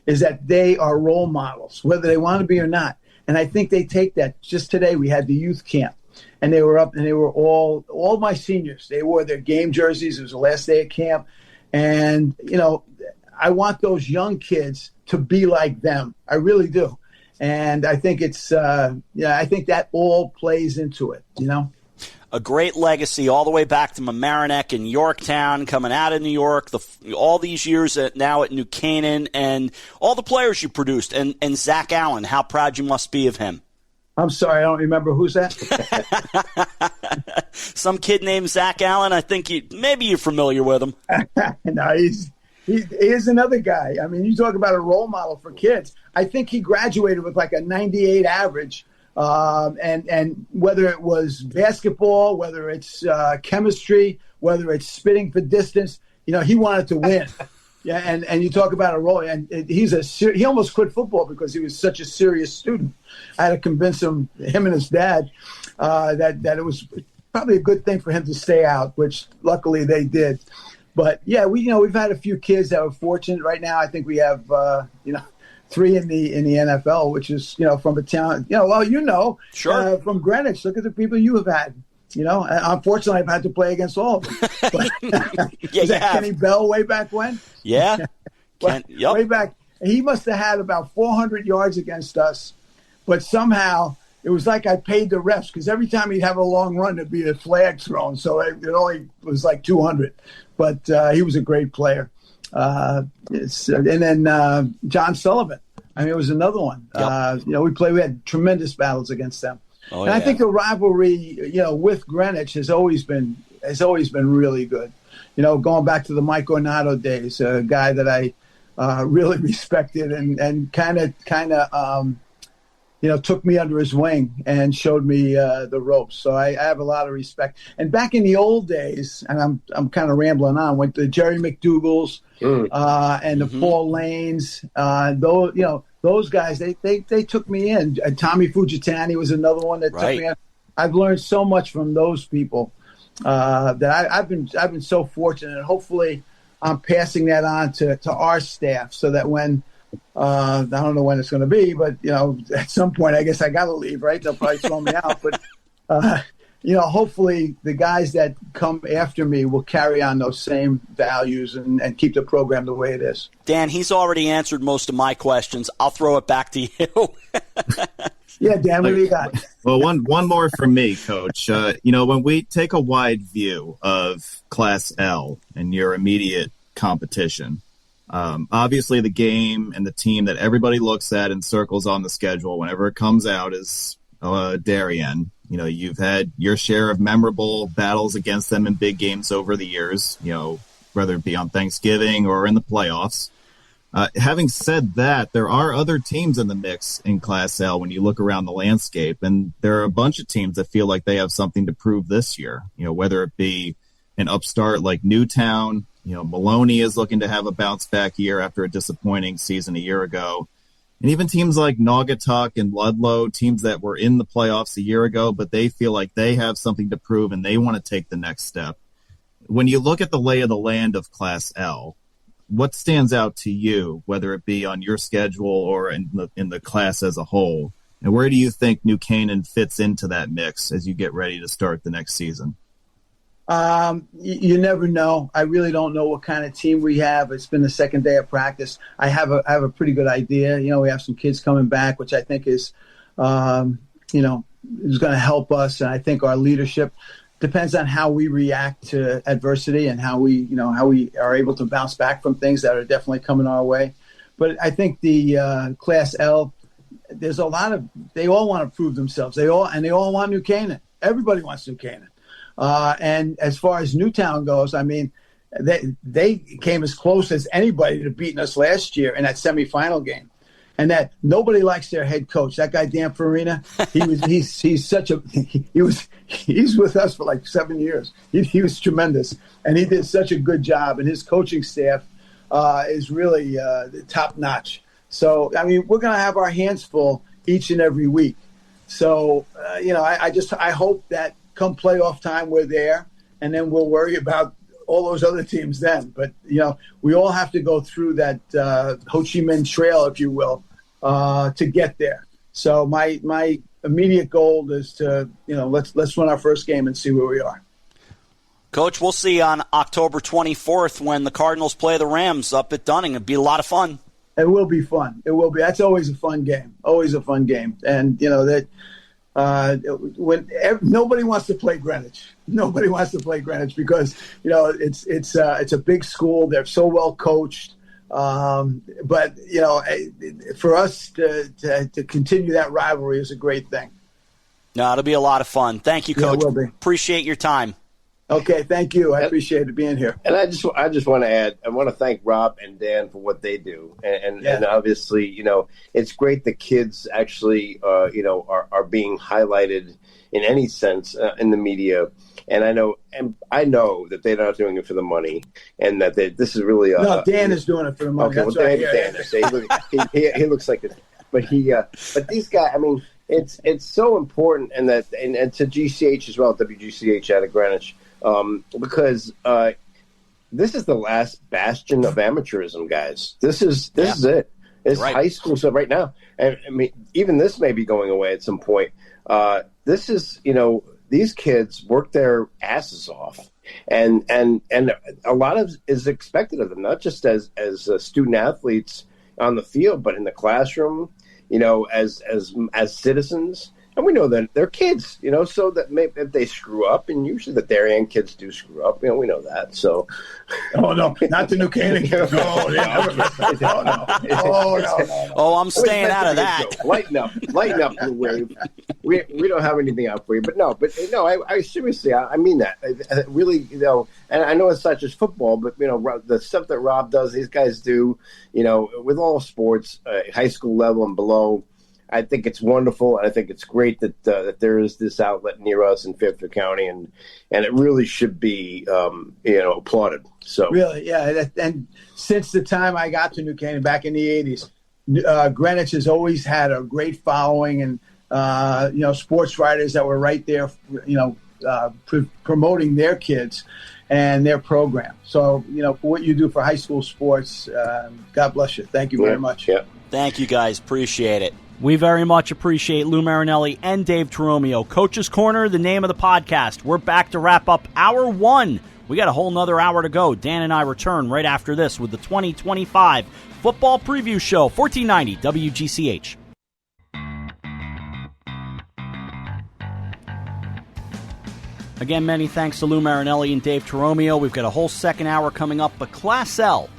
is that they are role models, whether they want to be or not. And I think they take that. Just today we had the youth camp, and they were up, and they were all my seniors. They wore their game jerseys. It was the last day of camp, and I want those young kids to be like them. I really do, and I think it's I think that all plays into it. A great legacy all the way back to Mamaroneck and Yorktown, coming out of New York, all these years now at New Canaan, and all the players you produced, and Zach Allen. How proud you must be of him. I'm sorry, I don't remember. Who's that? Some kid named Zach Allen. I think maybe you're familiar with him. No, he is another guy. I mean, you talk about a role model for kids. I think he graduated with like a 98 average. And whether it was basketball, whether it's chemistry, whether it's spitting for distance, he wanted to win. Yeah, and you talk about a role, and he almost quit football because he was such a serious student. I had to convince him and his dad that it was probably a good thing for him to stay out, which luckily they did. But yeah, we've had a few kids that were fortunate. Right now, I think we have 3 in the NFL, which is from a town. Sure, from Greenwich. Look at the people you have had. Unfortunately, I've had to play against all of them. But, was that Kenny Bell way back when? Yeah, yep. Way back. He must have had about 400 yards against us, but somehow it was like I paid the refs because every time he'd have a long run, there'd be a flag thrown. So it only was like 200. But he was a great player. And then John Sullivan. I mean, it was another one. Yep. We had tremendous battles against them. Oh, and I think the rivalry, with Greenwich has always been really good. Going back to the Mike Ornato days, a guy that I really respected and kind of took me under his wing and showed me the ropes. So I have a lot of respect. And back in the old days, and I'm kind of rambling on, went to Jerry McDougal's and the Paul Lanes. Those guys, they took me in. Tommy Fujitani was another one that took me in. I've learned so much from those people that I've been so fortunate. And hopefully, I'm passing that on to our staff so that when I don't know when it's going to be, but at some point, I guess I got to leave. Right? They'll probably throw me out, but. Hopefully the guys that come after me will carry on those same values and keep the program the way it is. Dan, he's already answered most of my questions. I'll throw it back to you. Yeah, Dan, what do you got? Well, one more from me, Coach. When we take a wide view of Class L and your immediate competition, obviously the game and the team that everybody looks at and circles on the schedule whenever it comes out is Darien. You've had your share of memorable battles against them in big games over the years, whether it be on Thanksgiving or in the playoffs. Having said that, there are other teams in the mix in Class L when you look around the landscape, and there are a bunch of teams that feel like they have something to prove this year, whether it be an upstart like Newtown. Maloney is looking to have a bounce back year after a disappointing season a year ago. And even teams like Naugatuck and Ludlow, teams that were in the playoffs a year ago, but they feel like they have something to prove and they want to take the next step. When you look at the lay of the land of Class L, what stands out to you, whether it be on your schedule or in the class as a whole, And where do you think New Canaan fits into that mix as you get ready to start the next season? You never know. I really don't know what kind of team we have. It's been the second day of practice. I have a pretty good idea. You know, we have some kids coming back, which I think is, is going to help us. And I think our leadership depends on how we react to adversity and how we are able to bounce back from things that are definitely coming our way. But I think the Class L, they all want to prove themselves. They all want New Canaan. Everybody wants New Canaan. And as far as Newtown goes, I mean, they came as close as anybody to beating us last year in that semifinal game. And that nobody likes their head coach. That guy Dan Farina, he's with us for like 7 years. He was tremendous, and he did such a good job. And his coaching staff is really top notch. So I mean, we're going to have our hands full each and every week. So I hope that come playoff time we're there, and then we'll worry about all those other teams then. But we all have to go through that Ho Chi Minh Trail, if you will, to get there. So my immediate goal is to let's win our first game and see where we are. Coach, we'll see on October 24th when the Cardinals play the Rams up at Dunning. It'll be a lot of fun. It will be fun. It will be. That's always a fun game. Always a fun game. And nobody wants to play Greenwich. Nobody wants to play Greenwich because it's a big school. They're so well coached. But for us to continue that rivalry is a great thing. No, it'll be a lot of fun. Thank you, Coach. Yeah, it will be. Appreciate your time. Okay, thank you. I appreciate it being here. And I just want to add, I want to thank Rob and Dan for what they do, and obviously, it's great that kids actually, are being highlighted in any sense in the media. And I know that they're not doing it for the money, and that this is really no. Dan is doing it for the money. Okay, That's Dan. He looks like it, but but these guys. I mean, it's so important, and to GCH as well, WGCH out of Greenwich. Because this is the last bastion of amateurism, guys. This is it. It's right. High school stuff right now. And I mean, even this may be going away at some point. This is, these kids work their asses off, and a lot of is expected of them, not just as student athletes on the field, but in the classroom, as citizens. And we know that they're kids, so that maybe if they screw up, and usually the Darien kids do screw up, we know that. So, oh no, not the New Canaan kids. No, no. Oh, I'm staying out of that. Lighten up, Blue Wave. We don't have anything out for you, but I seriously, I mean that. I really, and I know it's not just football, but the stuff that Rob does, these guys do, with all sports, high school level and below. I think it's wonderful, and I think it's great that there is this outlet near us in Fairfield County, and it really should be, applauded. So really, yeah. And since the time I got to New Canaan back in the '80s, Greenwich has always had a great following, and sports writers that were right there, promoting their kids and their program. So for what you do for high school sports, God bless you. Thank you very much. Yeah. Thank you, guys. Appreciate it. We very much appreciate Lou Marinelli and Dave Teromio. Coach's Corner, the name of the podcast. We're back to wrap up Hour 1. We got a whole nother hour to go. Dan and I return right after this with the 2025 Football Preview Show, 1490 WGCH. Again, many thanks to Lou Marinelli and Dave Teromio. We've got a whole second hour coming up, but Class L,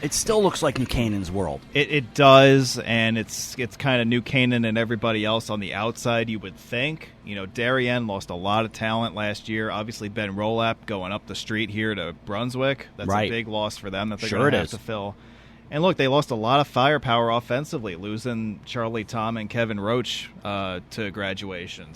it still looks like New Canaan's world. It does, and it's kind of New Canaan and everybody else on the outside, you would think. Darien lost a lot of talent last year. Obviously, Ben Rolap going up the street here to Brunswick. That's a big loss for them that they're going to have to fill. And look, they lost a lot of firepower offensively, losing Charlie Tom and Kevin Roach to graduation.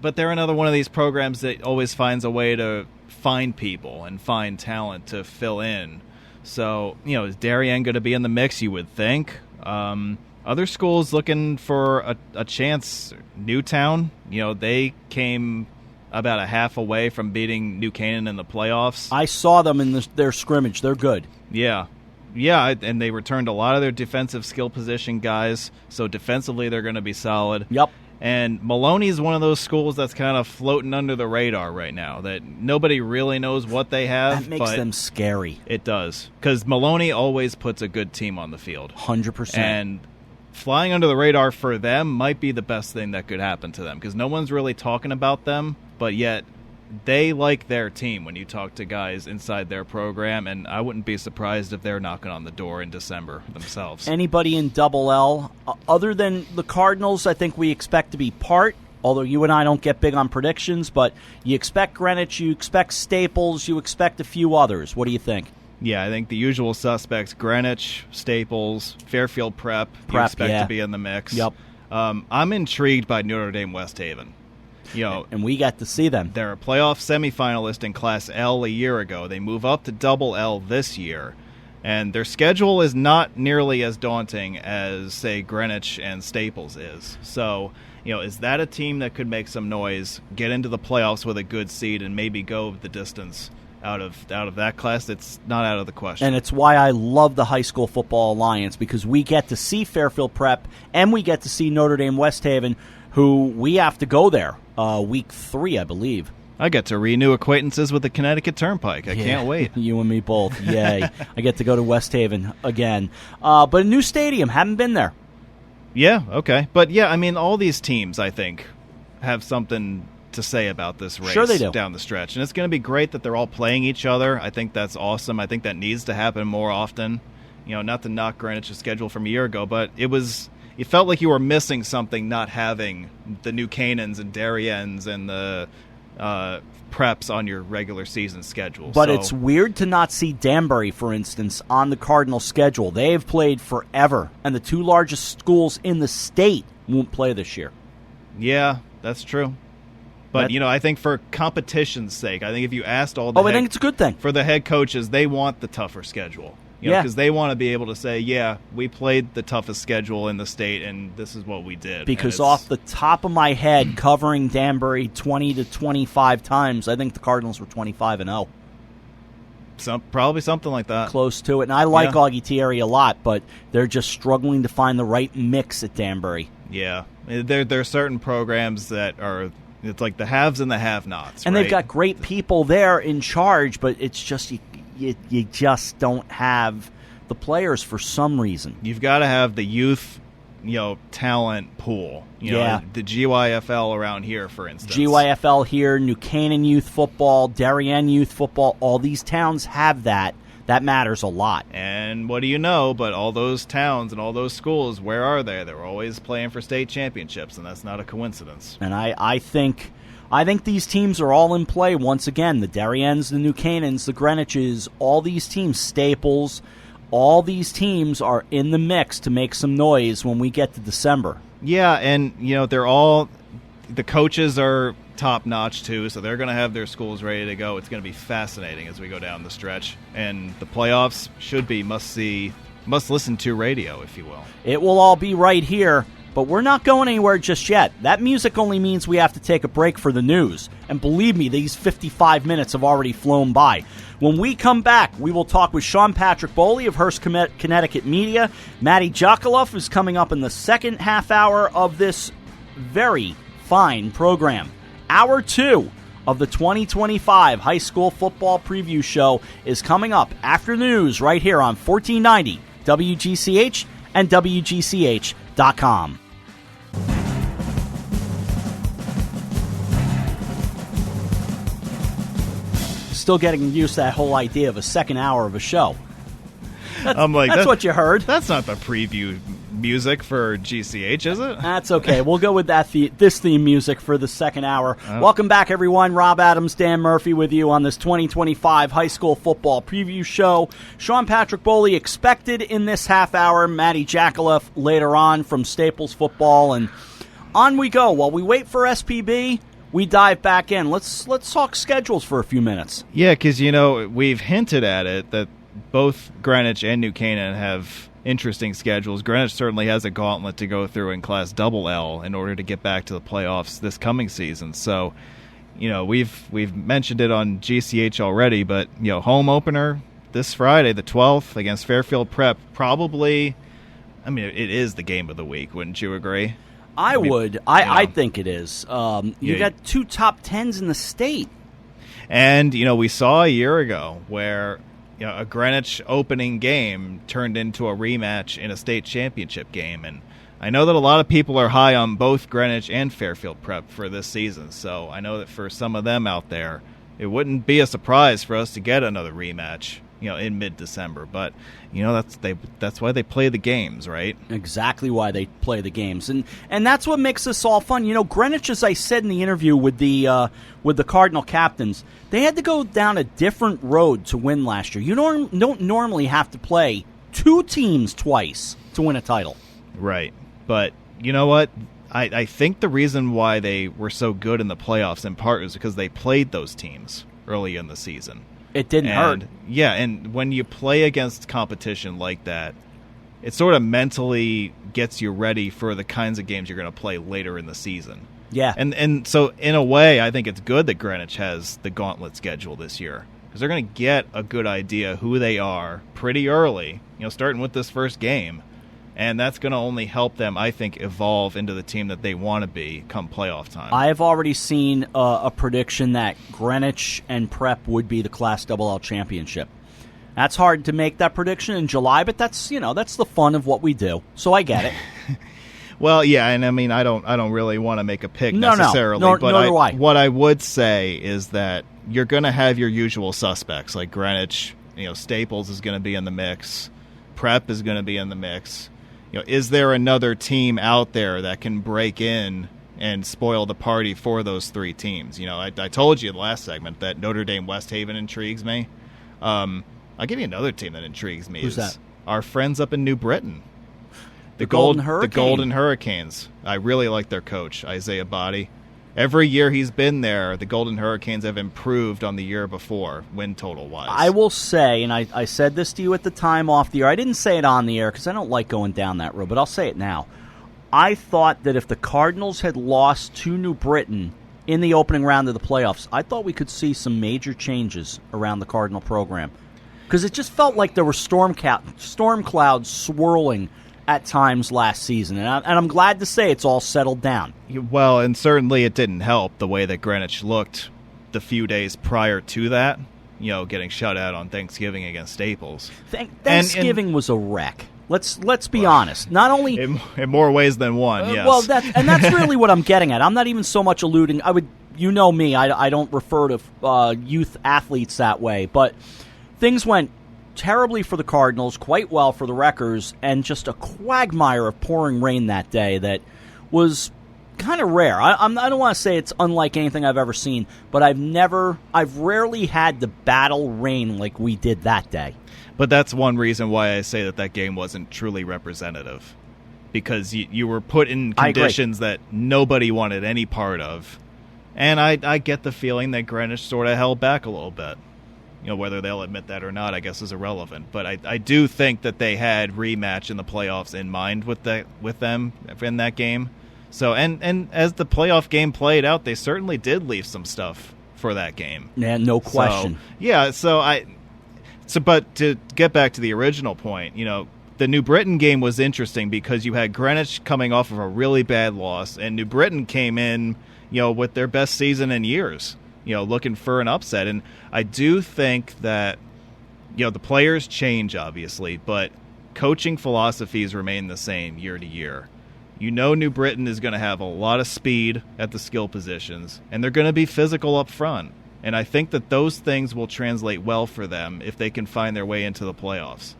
But they're another one of these programs that always finds a way to find people and find talent to fill in. So, is Darien going to be in the mix, you would think? Other schools looking for a chance. Newtown, they came about a half away from beating New Canaan in the playoffs. I saw them in their scrimmage. They're good. Yeah. Yeah, and they returned a lot of their defensive skill position guys, so defensively they're going to be solid. Yep. And Maloney is one of those schools that's kind of floating under the radar right now, that nobody really knows what they have. That makes them scary. It does, because Maloney always puts a good team on the field. 100%. And flying under the radar for them might be the best thing that could happen to them, because no one's really talking about them, but yet they like their team when you talk to guys inside their program, and I wouldn't be surprised if they're knocking on the door in December themselves. Anybody in Double L, other than the Cardinals, I think we expect to be part, although you and I don't get big on predictions, but you expect Greenwich, you expect Staples, you expect a few others. What do you think? Yeah, I think the usual suspects, Greenwich, Staples, Fairfield Prep you expect to be in the mix. Yep. I'm intrigued by Notre Dame West Haven. And we got to see them. They're a playoff semifinalist in Class L a year ago. They move up to Double L this year, and their schedule is not nearly as daunting as, say, Greenwich and Staples is. So, is that a team that could make some noise, get into the playoffs with a good seed, and maybe go the distance out of that class? It's not out of the question. And it's why I love the High School Football Alliance, because we get to see Fairfield Prep and we get to see Notre Dame West Haven, who we have to go there week 3, I believe. I get to renew acquaintances with the Connecticut Turnpike. I can't wait. You and me both. Yay. I get to go to West Haven again. But a new stadium. Haven't been there. Yeah, okay. But, yeah, I mean, all these teams, I think, have something to say about this race sure they do. Down the stretch. And it's going to be great that they're all playing each other. I think that's awesome. I think that needs to happen more often. Not to knock Greenwich's schedule from a year ago, but it felt like you were missing something not having the New Canaans and Dariennes and the preps on your regular season schedule. But it's weird to not see Danbury, for instance, on the Cardinal schedule. They've played forever, and the 2 largest schools in the state won't play this year. Yeah, that's true. But, I think for competition's sake, I think if you asked all I think it's a good thing. For the head coaches, they want the tougher schedule. Because they want to be able to say, yeah, we played the toughest schedule in the state, and this is what we did. Because off the top of my head, covering Danbury 20 to 25 times, I think the Cardinals were 25-0. Probably something like that. Close to it. And I like Augie Thierry a lot, but they're just struggling to find the right mix at Danbury. Yeah. There are certain programs that are... It's like the haves and the have-nots, and right? they've got great people there in charge, but it's just you just don't have the players for some reason. You've got to have the youth, talent pool. The GYFL around here, for instance. GYFL here, New Canaan youth football, Darien youth football. All these towns have that. That matters a lot. And what do you know, but all those towns and all those schools, where are they? They're always playing for state championships, and that's not a coincidence. And I think these teams are all in play once again. The Dariennes, the New Canaans, the Greenwiches, all these teams, Staples, all these teams are in the mix to make some noise when we get to December. Yeah, and, they're all – the coaches are – top-notch too, so they're going to have their schools ready to go. It's going to be fascinating as we go down the stretch, and the playoffs should be must-see, must-listen-to radio, if you will. It will all be right here, but we're not going anywhere just yet. That music only means we have to take a break for the news, and believe me, these 55 minutes have already flown by. When we come back, we will talk with Sean Patrick Bowley of Hearst, Connecticut Media. Matty Jacowleff is coming up in the second half hour of this very fine program. Hour 2 of the 2025 High School Football Preview Show is coming up after news right here on 1490 WGCH and WGCH.com. Still getting used to that whole idea of a second hour of a show. That's what you heard. That's not the preview music for GCH, is it? That's okay. We'll go with this theme music for the second hour. Oh. Welcome back, everyone. Rob Adams, Dan Murphy with you on this 2025 High School Football Preview Show. Sean Patrick Bowley expected in this half hour. Matty Jacowleff later on from Staples Football. And on we go. While we wait for SPB, we dive back in. Let's talk schedules for a few minutes. Yeah, because, we've hinted at it that both Greenwich and New Canaan have interesting schedules. Greenwich certainly has a gauntlet to go through in Class Double L in order to get back to the playoffs this coming season. So, we've mentioned it on GCH already, but home opener this Friday, the 12th, against Fairfield Prep, probably, I mean, it is the game of the week, wouldn't you agree? I would. I think it is. You got 2 top 10s in the state. And, we saw a year ago where a Greenwich opening game turned into a rematch in a state championship game. And I know that a lot of people are high on both Greenwich and Fairfield Prep for this season. So I know that for some of them out there, it wouldn't be a surprise for us to get another rematch, in mid-December. But, that's why they play the games, right? Exactly why they play the games. And that's what makes this all fun. Greenwich, as I said in the interview with the Cardinal captains, they had to go down a different road to win last year. You don't normally have to play 2 teams twice to win a title. Right. But you know what? I think the reason why they were so good in the playoffs in part is because they played those teams early in the season. It didn't hurt. Yeah, and when you play against competition like that, it sort of mentally gets you ready for the kinds of games you're going to play later in the season. Yeah. And so, in a way, I think it's good that Greenwich has the gauntlet schedule this year, because they're going to get a good idea who they are pretty early, starting with this first game. And that's going to only help them, I think, evolve into the team that they want to be come playoff time. I've already seen a prediction that Greenwich and Prep would be the Class LL championship. That's hard to make that prediction in July, but that's the fun of what we do. So I get it. Well, yeah, and I mean, I don't really want to make a pick necessarily, nor but do I. What I would say is that you're going to have your usual suspects like Greenwich. Staples is going to be in the mix. Prep is going to be in the mix. Is there another team out there that can break in and spoil the party for those 3 teams? I told you in the last segment that Notre Dame West Haven intrigues me. I'll give you another team that intrigues me. Who's that? Our friends up in New Britain. The Golden Hurricanes. The Golden Hurricanes. I really like their coach, Isaiah Body. Every year he's been there, the Golden Hurricanes have improved on the year before, win total-wise. I will say, and I said this to you at the time off the air, I didn't say it on the air because I don't like going down that road, but I'll say it now. I thought that if the Cardinals had lost to New Britain in the opening round of the playoffs, I thought we could see some major changes around the Cardinal program. Because it just felt like there were storm clouds swirling at times last season, and I'm glad to say it's all settled down. Well, and certainly it didn't help the way that Greenwich looked the few days prior to that, getting shut out on Thanksgiving against Staples. Thanksgiving was a wreck. Let's be honest. Not only in more ways than one, yes. Well, that's really what I'm getting at. I'm not even so much alluding. Me. I don't refer to youth athletes that way, but things went terribly for the Cardinals, quite well for the Wreckers, and just a quagmire of pouring rain that day that was kind of rare. I don't want to say it's unlike anything I've ever seen, but I've rarely had to battle rain like we did that day. But that's one reason why I say that game wasn't truly representative, because you were put in conditions that nobody wanted any part of, and I get the feeling that Greenwich sort of held back a little bit. Whether they'll admit that or not, I guess, is irrelevant. But I do think that they had rematch in the playoffs in mind with them in that game. So and as the playoff game played out, they certainly did leave some stuff for that game. Yeah, no question. But to get back to the original point, the New Britain game was interesting because you had Greenwich coming off of a really bad loss, and New Britain came in, with their best season in years. Looking for an upset. And I do think that, the players change, obviously, but coaching philosophies remain the same year to year. New Britain is going to have a lot of speed at the skill positions, and they're going to be physical up front. And I think that those things will translate well for them if they can find their way into the playoffs.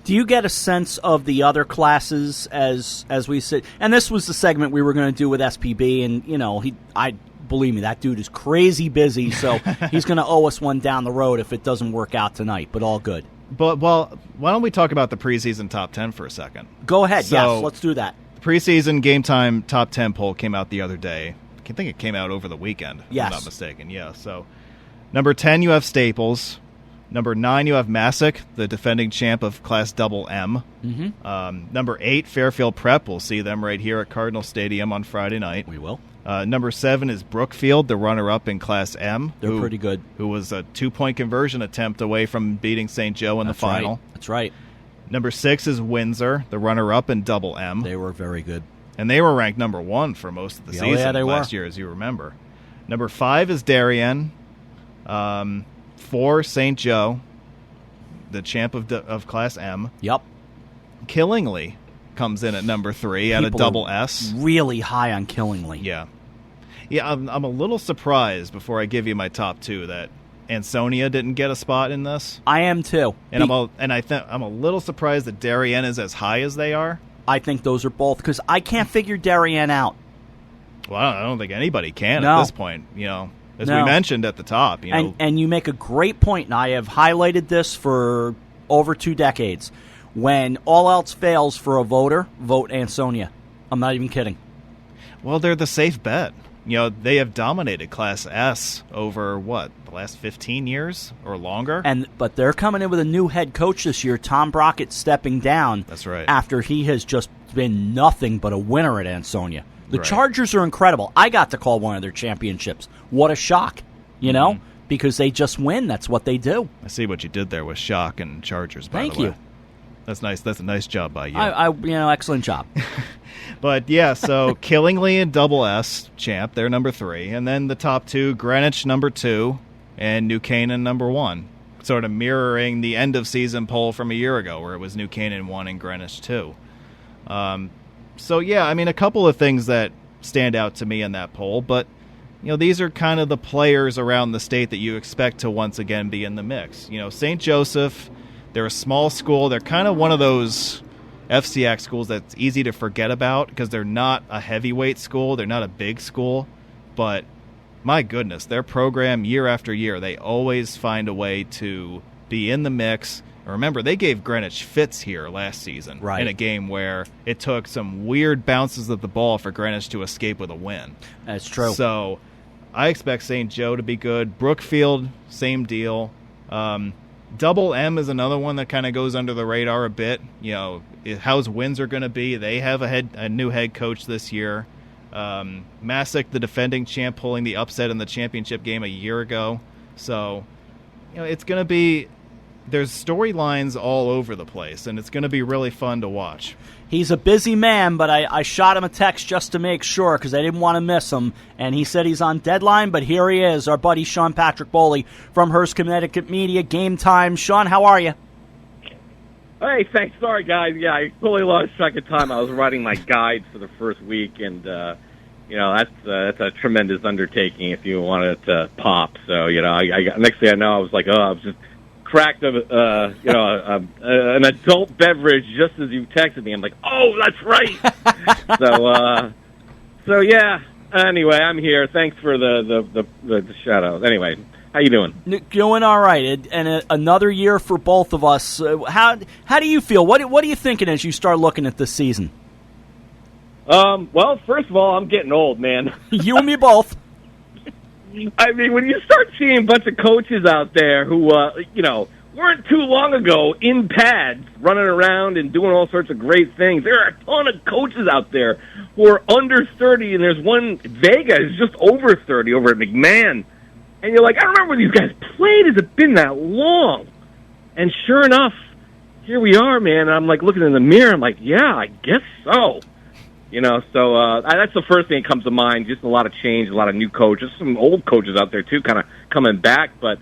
Do you get a sense of the other classes as we sit? And this was the segment we were going to do with SPB, and, believe me, that dude is crazy busy, so he's going to owe us one down the road if it doesn't work out tonight, but all good. But, well, why don't we talk about the preseason top 10 for a second? Go ahead, yes, let's do that. The preseason Game Time top 10 poll came out the other day. I think it came out over the weekend, if I'm not mistaken. Yeah, so number 10, you have Staples. Number 9, you have MASIC, the defending champ of Class Double M. Number 8, Fairfield Prep. We'll see them right here at Cardinal Stadium on Friday night. We will. Number 7 is Brookfield, the runner-up in Class M. They're pretty good. Who was a 2-point conversion attempt away from beating St. Joe in the final. Right. That's right. Number 6 is Windsor, the runner-up in Double M. They were very good. And they were ranked number 1 for most of the season last year, as you remember. Number 5 is Darien. 4, St. Joe, the champ of Class M. Yep. Killingly comes in at number 3 at a Double S. Really high on Killingly. Yeah. Yeah, I'm a little surprised, before I give you my top 2, that Ansonia didn't get a spot in this. I am too. And I'm a little surprised that Darien is as high as they are. I think those are both, because I can't figure Darien out. Well, I don't think anybody can at this point, as we mentioned at the top. And you make a great point, and I have highlighted this for over 2 decades. When all else fails for a voter, vote Ansonia. I'm not even kidding. Well, they're the safe bet. They have dominated Class S over, the last 15 years or longer? But they're coming in with a new head coach this year, Tom Brockett, stepping down. That's right. After he has just been nothing but a winner at Ansonia. The Chargers are incredible. I got to call one of their championships. What a shock, because they just win. That's what they do. I see what you did there with shock and Chargers, by the way. Thank you. That's nice. That's a nice job by you. Excellent job. But, yeah, so Killingly and Double S champ, they're number 3. And then the top 2, Greenwich number 2 and New Canaan number 1. Sort of mirroring the end-of-season poll from a year ago where it was New Canaan 1 and Greenwich 2. So, yeah, I mean, a couple of things that stand out to me in that poll. But, these are kind of the players around the state that you expect to once again be in the mix. St. Joseph, they're a small school. They're kind of one of those FCIAC schools that's easy to forget about because they're not a heavyweight school. They're not a big school. But, my goodness, their program year after year, they always find a way to be in the mix. Remember, they gave Greenwich fits here last season in a game where it took some weird bounces of the ball for Greenwich to escape with a win. That's true. So I expect St. Joe to be good. Brookfield, same deal. Double M is another one that kind of goes under the radar a bit. How's Windsor going to be? They have a new head coach this year. MASIC, the defending champ, pulling the upset in the championship game a year ago. So, it's going to be... There's storylines all over the place, and it's going to be really fun to watch. He's a busy man, but I shot him a text just to make sure because I didn't want to miss him, and he said he's on deadline, but here he is, our buddy Sean Patrick Bowley from Hearst Connecticut Media. Game time. Sean, how are you? Hey, thanks. Sorry, guys. Yeah, I totally lost track of time. I was writing my guide for the first week, and, that's a tremendous undertaking if you want it to pop. So, next thing I know, I was like, I was just cracked an adult beverage just as you texted me. I'm like, oh, that's right. So yeah. Anyway, I'm here. Thanks for the shout out. Anyway, how you doing? Doing all right. And another year for both of us. How do you feel? What are you thinking as you start looking at this season? Well, first of all, I'm getting old, man. You and me both. I mean, when you start seeing a bunch of coaches out there who, weren't too long ago in pads, running around and doing all sorts of great things. There are a ton of coaches out there who are under 30, and there's one, Vega, is just over 30 over at McMahon. And you're like, I don't remember when these guys played. Has it been that long? And sure enough, here we are, man. And I'm like looking in the mirror. I'm like, yeah, I guess so. So that's the first thing that comes to mind. Just a lot of change, a lot of new coaches, some old coaches out there too, kind of coming back. But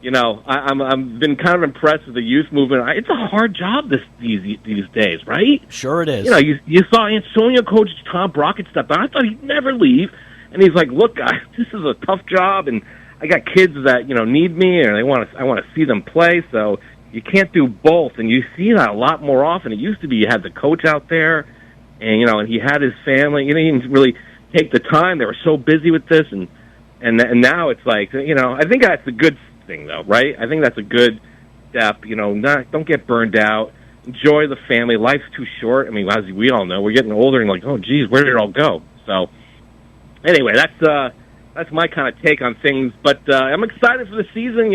I'm been kind of impressed with the youth movement. It's a hard job these days, right? Sure it is. You saw Ansonia coach Tom Brockett step down. I thought he'd never leave, and he's like, "Look, guys, this is a tough job, and I got kids that need me, and I want to see them play. So you can't do both, and you see that a lot more often. It used to be you had the coach out there." And he had his family. He didn't really take the time. They were so busy with this, and now it's like, I think that's a good thing, though, right? I think that's a good step. Don't get burned out. Enjoy the family. Life's too short. I mean, as we all know, we're getting older, and like, oh, geez, where did it all go? So, anyway, that's my kind of take on things. But I'm excited for the season.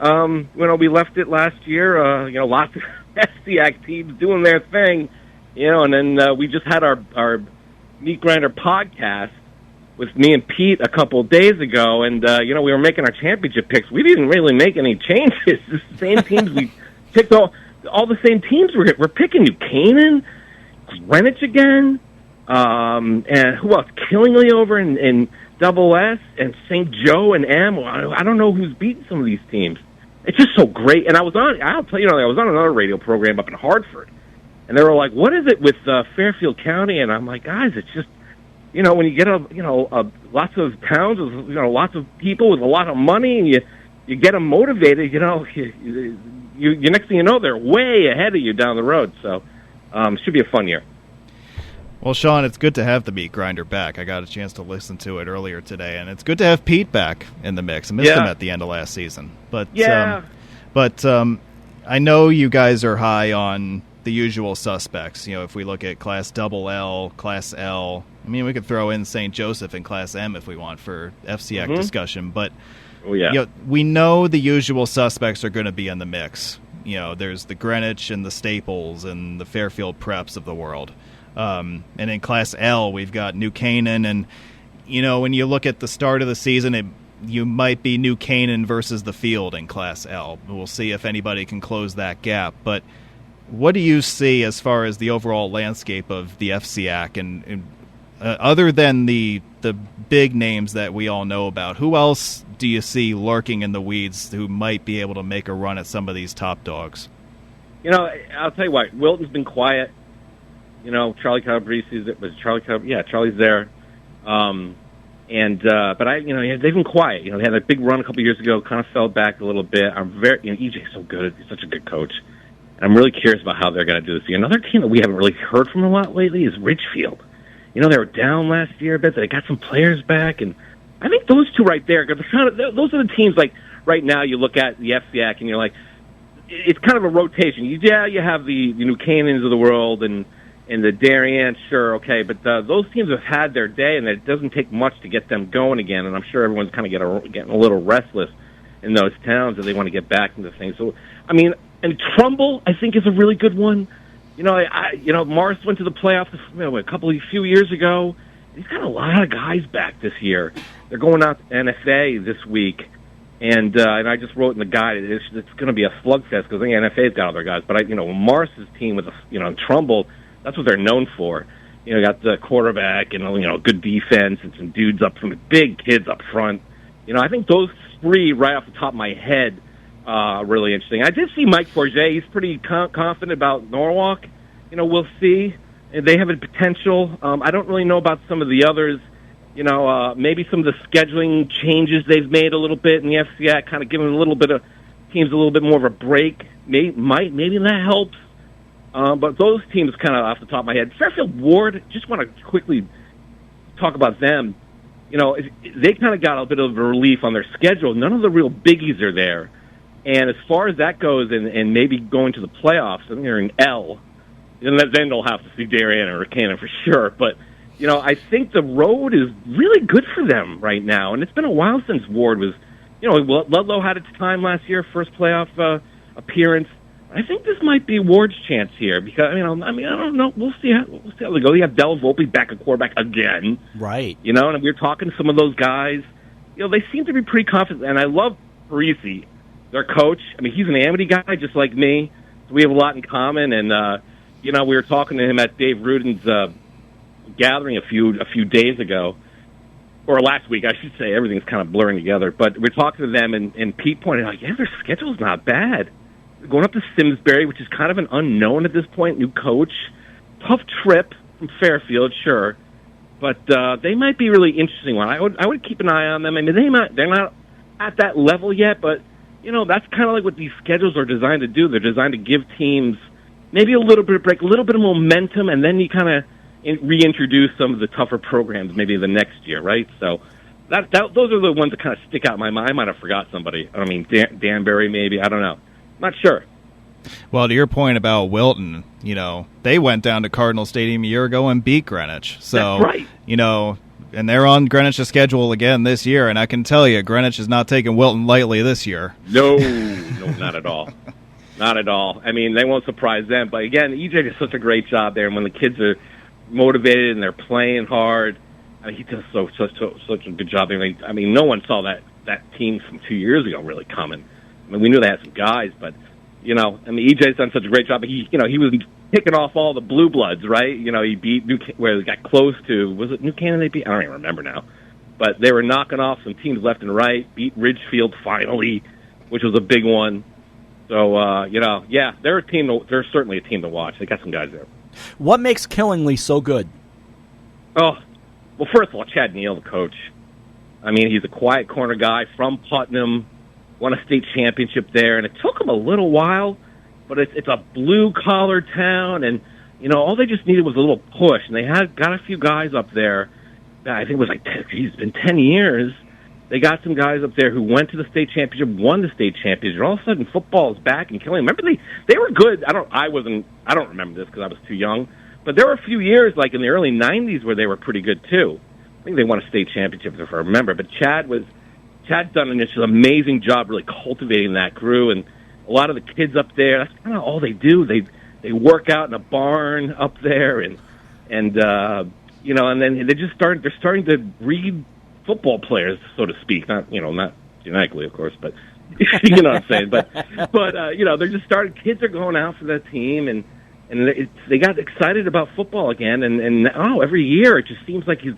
We left it last year. Lots of FCIAC teams doing their thing, and then we just had our Meat Grinder podcast with me and Pete a couple of days ago, and we were making our championship picks. We didn't really make any changes. The same teams we picked, all the same teams we're picking. New Canaan, Greenwich again, and who else? Killingly over in Double S, and St. Joe and M. I don't know who's beating some of these teams. It's just so great. And I'll tell you, I was on another radio program up in Hartford, and they were like, "What is it with Fairfield County?" And I'm like, "Guys, it's just." When you get lots of towns with lots of people with a lot of money, and you get them motivated, you next thing you know, they're way ahead of you down the road. So it should be a fun year. Well, Sean, it's good to have the Meat Grinder back. I got a chance to listen to it earlier today, and it's good to have Pete back in the mix. I missed him at the end of last season, but I know you guys are high on the usual suspects. If we look at Class L, Class L. I mean, we could throw in St. Joseph in Class M if we want for FCIAC discussion, but we know the usual suspects are going to be in the mix. There's the Greenwich and the Staples and the Fairfield Preps of the world. And in Class L, we've got New Canaan, and when you look at the start of the season, you might be New Canaan versus the field in Class L. We'll see if anybody can close that gap, but what do you see as far as the overall landscape of the FCIAC and other than the big names that we all know about, who else do you see lurking in the weeds who might be able to make a run at some of these top dogs? I'll tell you what, Wilton's been quiet. Charlie Calabrese, Charlie's there. But they've been quiet. They had a big run a couple years ago, kind of fell back a little bit. I'm EJ's so good. He's such a good coach. And I'm really curious about how they're going to do this year. Another team that we haven't really heard from a lot lately is Ridgefield. They were down last year a bit, but they got some players back, and I think those two right there, those are the teams, like, right now you look at the FCIAC and you're like, it's kind of a rotation. You have the New Canaans of the world and the Darien, sure, okay, but those teams have had their day, and it doesn't take much to get them going again, and I'm sure everyone's kind of getting a little restless in those towns that they want to get back into things. So, I mean, and Trumbull, I think, is a really good one. Morris went to the playoffs a few years ago. He's got a lot of guys back this year. They're going out to NFA this week, and I just wrote in the guide it's going to be a slugfest because I think NFA's got other guys. But Morris's team with Trumbull, that's what they're known for. Got the quarterback and good defense and some dudes some big kids up front. I think those three right off the top of my head. Really interesting. I did see Mike Forget. He's pretty confident about Norwalk. We'll see. They have a potential. I don't really know about some of the others. Maybe some of the scheduling changes they've made a little bit in the FCIAC, kind of giving teams a little bit more of a break. Maybe that helps. But those teams kind of off the top of my head. Fairfield Ward, just want to quickly talk about them. They kind of got a bit of a relief on their schedule. None of the real biggies are there. And as far as that goes, and maybe going to the playoffs, I think they're in L, and then they'll have to see Darien or Canaan for sure. But, I think the road is really good for them right now. And it's been a while since Ward was, Ludlow had its time last year, first playoff appearance. I think this might be Ward's chance here because, I don't know. We'll see how they go. You have Del Volpe back at quarterback again. Right. And we were talking to some of those guys. They seem to be pretty confident. And I love Parisi, their coach. He's an Amity guy just like me. So we have a lot in common. And, we were talking to him at Dave Ruden's gathering a few days ago. Or last week, I should say. Everything's kind of blurring together. But we're talking to them, and Pete pointed out, their schedule's not bad. They're going up to Simsbury, which is kind of an unknown at this point, new coach. Tough trip from Fairfield, sure. But they might be a really interesting one. I would keep an eye on them. They're not at that level yet, but that's kind of like what these schedules are designed to do. They're designed to give teams maybe a little bit of break, a little bit of momentum, and then you kind of reintroduce some of the tougher programs maybe the next year, right? So those are the ones that kind of stick out in my mind. I might have forgot somebody. Danbury maybe. I don't know. Not sure. Well, to your point about Wilton, they went down to Cardinal Stadium a year ago and beat Greenwich. So, that's right. and they're on Greenwich's schedule again this year, and I can tell you, Greenwich is not taking Wilton lightly this year. No, not at all. Not at all. I mean, they won't surprise them. But again, EJ does such a great job there, and when the kids are motivated and they're playing hard, I mean, he does such a good job. I mean, no one saw that team from 2 years ago really coming. I mean, we knew they had some guys, but EJ's done such a great job. He was picking off all the blue bloods, right? He beat where they got close to. Was it New Canaan they beat? I don't even remember now. But they were knocking off some teams left and right. Beat Ridgefield finally, which was a big one. So they're a team. They're certainly a team to watch. They got some guys there. What makes Killingly so good? Oh, well, first of all, Chad Neal, the coach. I mean, he's a quiet corner guy from Putnam. Won a state championship there, and it took him a little while, but it's a blue-collar town, and, all they just needed was a little push, and they got a few guys up there. I think it was it's been 10 years. They got some guys up there who went to the state championship, won the state championship, and all of a sudden football is back in Killing. Remember, they were good. I don't remember this because I was too young, but there were a few years, like in the early 90s, where they were pretty good, too. I think they won a state championship, if I remember, but Chad's done an amazing job really cultivating that crew, and a lot of the kids up there, that's kind of all they do. They work out in a barn up there, and then they're starting to breed football players, so to speak. Not genetically, of course, but you know what I'm saying. But they're just starting. Kids are going out for that team, and they got excited about football again. And every year it just seems like you're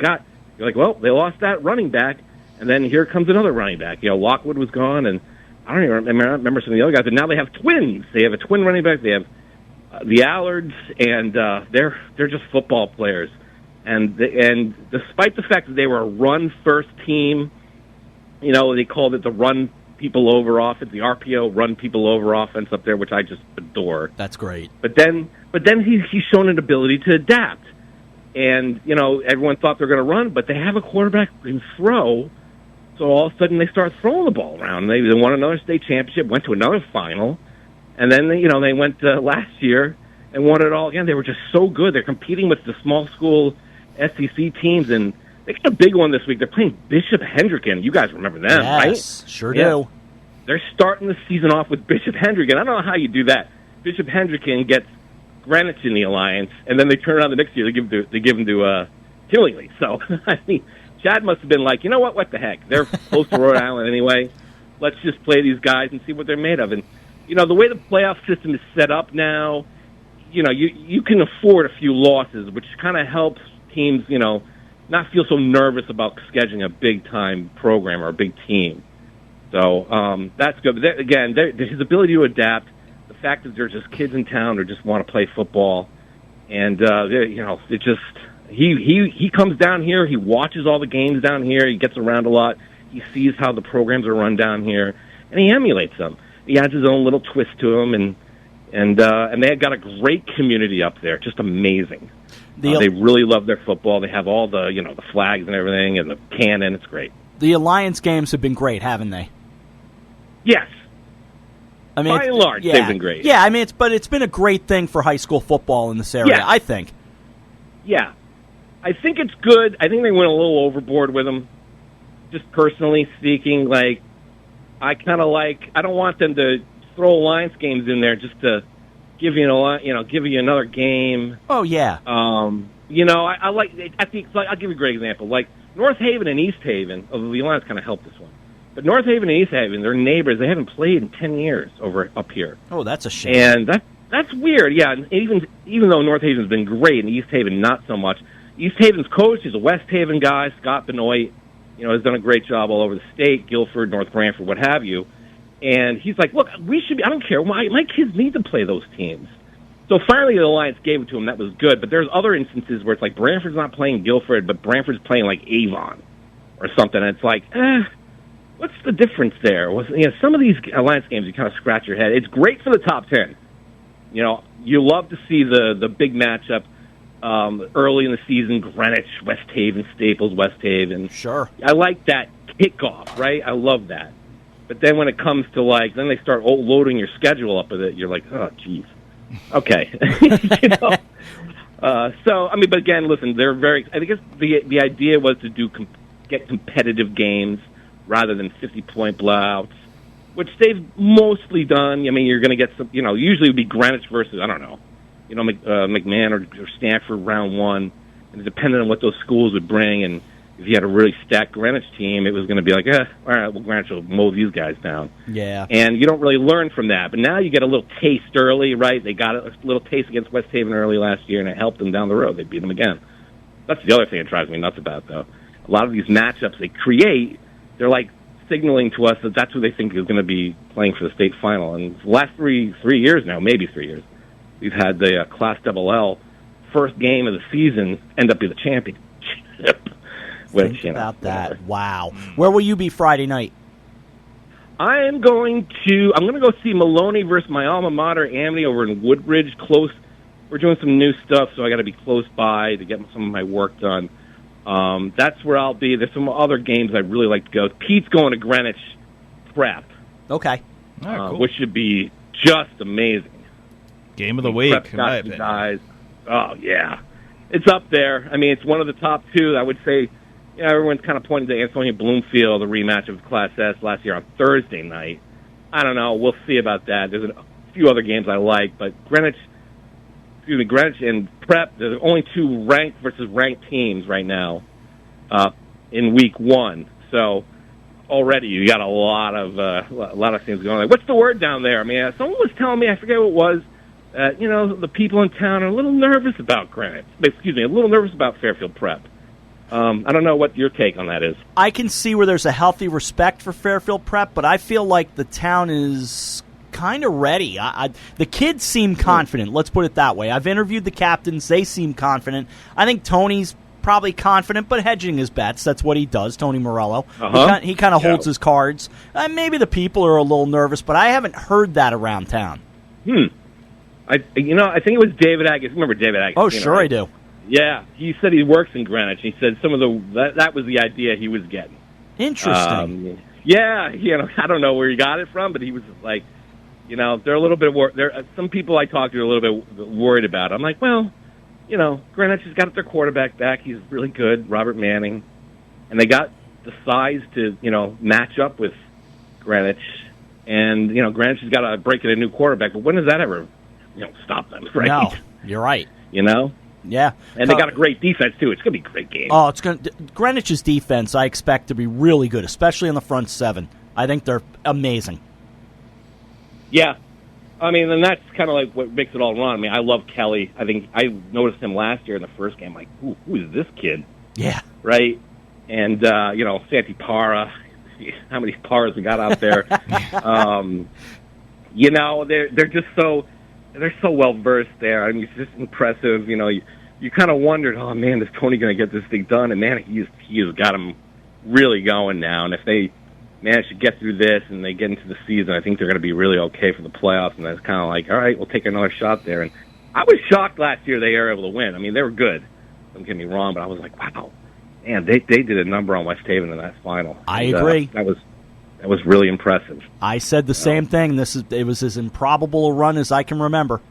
like, well, they lost that running back. And then here comes another running back. Lockwood was gone, and I don't even remember some of the other guys. And now they have twins. They have a twin running back. They have the Allards, and they're just football players. And despite the fact that they were a run-first team, they called it the run people over offense, the RPO run people over offense up there, which I just adore. That's great. But then he's shown an ability to adapt. And, everyone thought they were going to run, but they have a quarterback who can throw. So all of a sudden they start throwing the ball around. They won another state championship, went to another final, and then they went last year and won it all again. They were just so good. They're competing with the small school SEC teams, and they got a big one this week. They're playing Bishop Hendricken. You guys remember them, right? Yes, sure do. They're starting the season off with Bishop Hendricken. I don't know how you do that. Bishop Hendricken gets Greenwich in the alliance, and then they turn around the next year. They give him to Killingly. So I mean, Chad must have been like, you know what the heck? They're close to Rhode Island anyway. Let's just play these guys and see what they're made of. And the way the playoff system is set up now, you can afford a few losses, which kind of helps teams, not feel so nervous about scheduling a big time program or a big team. So that's good. But again, his ability to adapt. The fact that they're just kids in town who just want to play football, and it just he comes down here, he watches all the games down here, he gets around a lot, he sees how the programs are run down here, and he emulates them. He adds his own little twist to them, and they got a great community up there, just amazing. They really love their football. They have all the the flags and everything, and the cannon. It's great. The Alliance games have been great, haven't they? Yes. I mean, by and large, they've been great. Yeah, I mean, it's been a great thing for high school football in this area, I think. Yeah. I think it's good. I think they went a little overboard with them. Just personally speaking, I don't want them to throw Alliance games in there just to give you another game. Oh yeah. I like. I'll give you a great example. Like North Haven and East Haven. Although the Alliance kind of helped this one. But North Haven and East Haven, they're neighbors. They haven't played in 10 years up here. Oh, that's a shame. And that's weird. Yeah, and even though North Haven's been great and East Haven not so much. East Haven's coach is a West Haven guy, Scott Benoit. Has done a great job all over the state, Guilford, North Branford, what have you. And he's like, look, I don't care. My kids need to play those teams. So finally the Alliance gave it to him. That was good. But there's other instances where it's like Branford's not playing Guilford, but Branford's playing like Avon or something. And it's like, what's the difference there? Some of these Alliance games, you kind of scratch your head. It's great for the top 10. You love to see the big matchup early in the season, Greenwich, West Haven, Staples, West Haven. Sure. I like that kickoff, right? I love that. But then when it comes to, then they start loading your schedule up with it, you're like, oh, geez. Okay. So, I mean, but again, listen, they're very. I think the idea was to get competitive games rather than 50-point blowouts, which they've mostly done. I mean, you're going to get some. Usually it would be Greenwich versus McMahon or Stanford round one, and depending on what those schools would bring, and if you had a really stacked Greenwich team, it was going to be like, all right, well, Greenwich will mow these guys down. Yeah. And you don't really learn from that. But now you get a little taste early, right? They got a little taste against West Haven early last year, and it helped them down the road. They beat them again. That's the other thing that drives me nuts about, though. A lot of these matchups they create, they're like signaling to us that that's who they think is going to be playing for the state final. And the last three years now, maybe 3 years, we've had the Class LL first game of the season end up being the championship. Think about that. Wow. Where will you be Friday night? I'm going to go see Maloney versus my alma mater, Amity, over in Woodbridge. Close. We're doing some new stuff, so I got to be close by to get some of my work done. That's where I'll be. There's some other games I'd really like to go. Pete's going to Greenwich Prep. Okay. Cool. Which should be just amazing. Game of the week. Prep's got some guys. Oh, yeah. It's up there. I mean, it's one of the top two, I would say. Everyone's kind of pointing to Antonia Bloomfield, the rematch of Class S last year on Thursday night. I don't know. We'll see about that. There's a few other games I like, but Greenwich and Prep, there's only two ranked versus ranked teams right now in week one. So already you got a lot of things going on. What's the word down there? I mean, someone was telling me, I forget what it was, the people in town are a little nervous about Greenwich. Excuse me, a little nervous about Fairfield Prep. I don't know what your take on that is. I can see where there's a healthy respect for Fairfield Prep, but I feel like the town is kind of ready. The kids seem confident. Let's put it that way. I've interviewed the captains. They seem confident. I think Tony's probably confident, but hedging his bets. That's what he does, Tony Morello. He kind of holds his cards. Maybe the people are a little nervous, but I haven't heard that around town. I think it was David Agus. Remember David Agus? Oh, sure, right? I do. Yeah, he said he works in Greenwich. He said some of that was the idea he was getting. Interesting. I don't know where he got it from, but he was like, they're a little bit some people I talked to are a little bit worried about it. I'm like, well, Greenwich has got their quarterback back. He's really good, Robert Manning, and they got the size to match up with Greenwich, and Greenwich has got to break in a new quarterback. But when does that ever stop them? Right? No, you're right. Yeah, and they got a great defense too. It's going to be a great game. Oh, Greenwich's defense. I expect to be really good, especially in the front seven. I think they're amazing. Yeah, I mean, and that's kind of like what makes it all run. I mean, I love Kelly. I think I noticed him last year in the first game. Like, who is this kid? Yeah, right. And Santi Parra. How many Parras we got out there? They're just so. They're so well versed there. I mean, it's just impressive. You kind of wondered, oh man, is Tony going to get this thing done? And man, he's got them really going now. And if they manage to get through this and they get into the season, I think they're going to be really okay for the playoffs. And that's kind of like, all right, we'll take another shot there. And I was shocked last year they were able to win. I mean, they were good. Don't get me wrong, but I was like, wow, man, they did a number on West Haven in that final. I agree. That was really impressive. I said the same thing. It was as improbable a run as I can remember.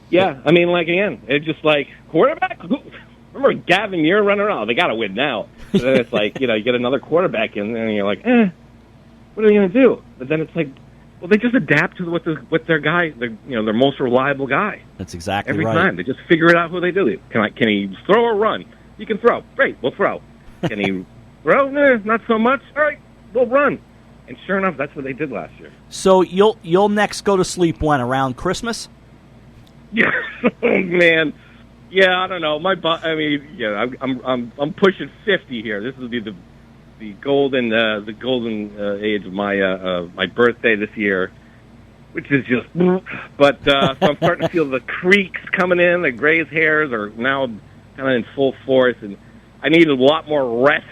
Yeah, I mean, again, it's just like, quarterback? Remember Gavin Muir running around? They got to win now. But then it's like, you get another quarterback in, and you're like, what are they going to do? But then it's like, well, they just adapt to what their guy, their most reliable guy. That's exactly every right. Every time. They just figure it out who they do. Can he throw or run? He can throw. Great, we'll throw. Can he throw? Not so much. All right. We'll run. And sure enough, that's what they did last year. So you'll next go to sleep when? Around Christmas? Yeah. Oh, man. Yeah, I don't know. I'm pushing 50 here. This will be the golden age of my birthday this year, which is just. But so I'm starting to feel the creaks coming in. The gray hairs are now kind of in full force, and I need a lot more rest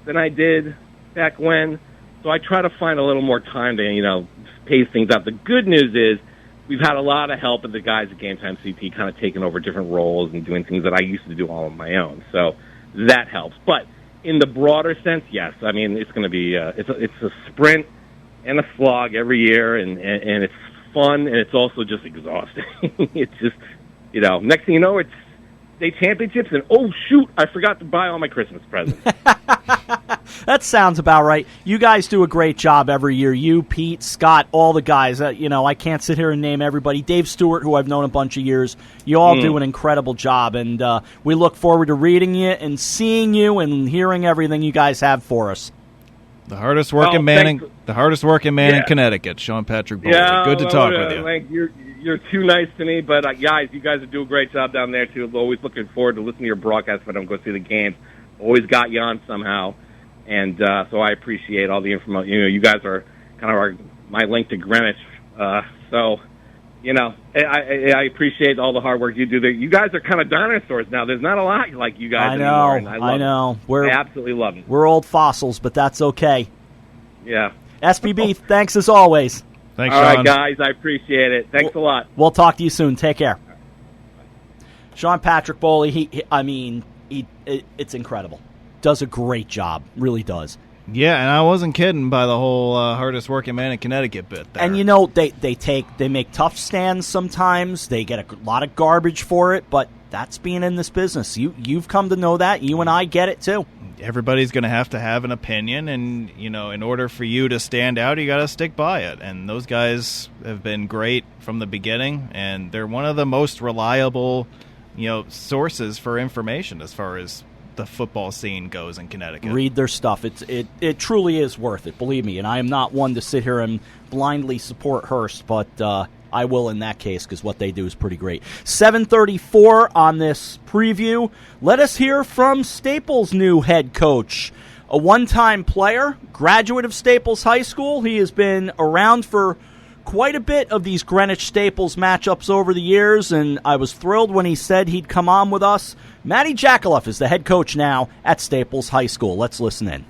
than I did back when, so I try to find a little more time to, pace things out. The good news is we've had a lot of help of the guys at GametimeCT kind of taking over different roles and doing things that I used to do all on my own, so that helps. But in the broader sense, yes, I mean, it's going to be, it's a sprint and a slog every year, and it's fun, and it's also just exhausting. It's just, next thing you know, it's state championships, and oh shoot, I forgot to buy all my Christmas presents. That sounds about right. You guys do a great job every year. You, Pete, Scott, all the guys. I can't sit here and name everybody. Dave Stewart, who I've known a bunch of years. You all do an incredible job, and we look forward to reading you and seeing you and hearing everything you guys have for us. The hardest working man in Connecticut, Sean Patrick Bowley. Good to talk with you. Like, you're too nice to me, but guys, you guys do a great job down there too. I'm always looking forward to listening to your broadcast, but I don't go see the games. Always got you on somehow, and so I appreciate all the information. You guys are kind of my link to Greenwich. So, I appreciate all the hard work you do there. You guys are kind of dinosaurs now. There's not a lot like you guys anymore. And I know. I absolutely love it. We're old fossils, but that's okay. Yeah. SPB, thanks as always. Thanks, All Sean. right, guys, I appreciate it. Thanks a lot. We'll talk to you soon. Take care. Sean Patrick Bowley, it's incredible. Does a great job. Really does. Yeah, and I wasn't kidding by the whole hardest working man in Connecticut bit there. And they make tough stands sometimes. They get a lot of garbage for it, but that's being in this business. You've come to know that. You and I get it too. Everybody's going to have an opinion, and in order for you to stand out, you got to stick by it. And those guys have been great from the beginning, and they're one of the most reliable, sources for information as far as the football scene goes in Connecticut. Read their stuff. It truly is worth it, believe me. And I am not one to sit here and blindly support Hearst, but I will in that case because what they do is pretty great. 7:34 on this preview. Let us hear from Staples' new head coach, a one-time player, graduate of Staples High School. He has been around for quite a bit of these Greenwich Staples matchups over the years, and I was thrilled when he said he'd come on with us. Matty Jacowleff is the head coach now at Staples High School. Let's listen in.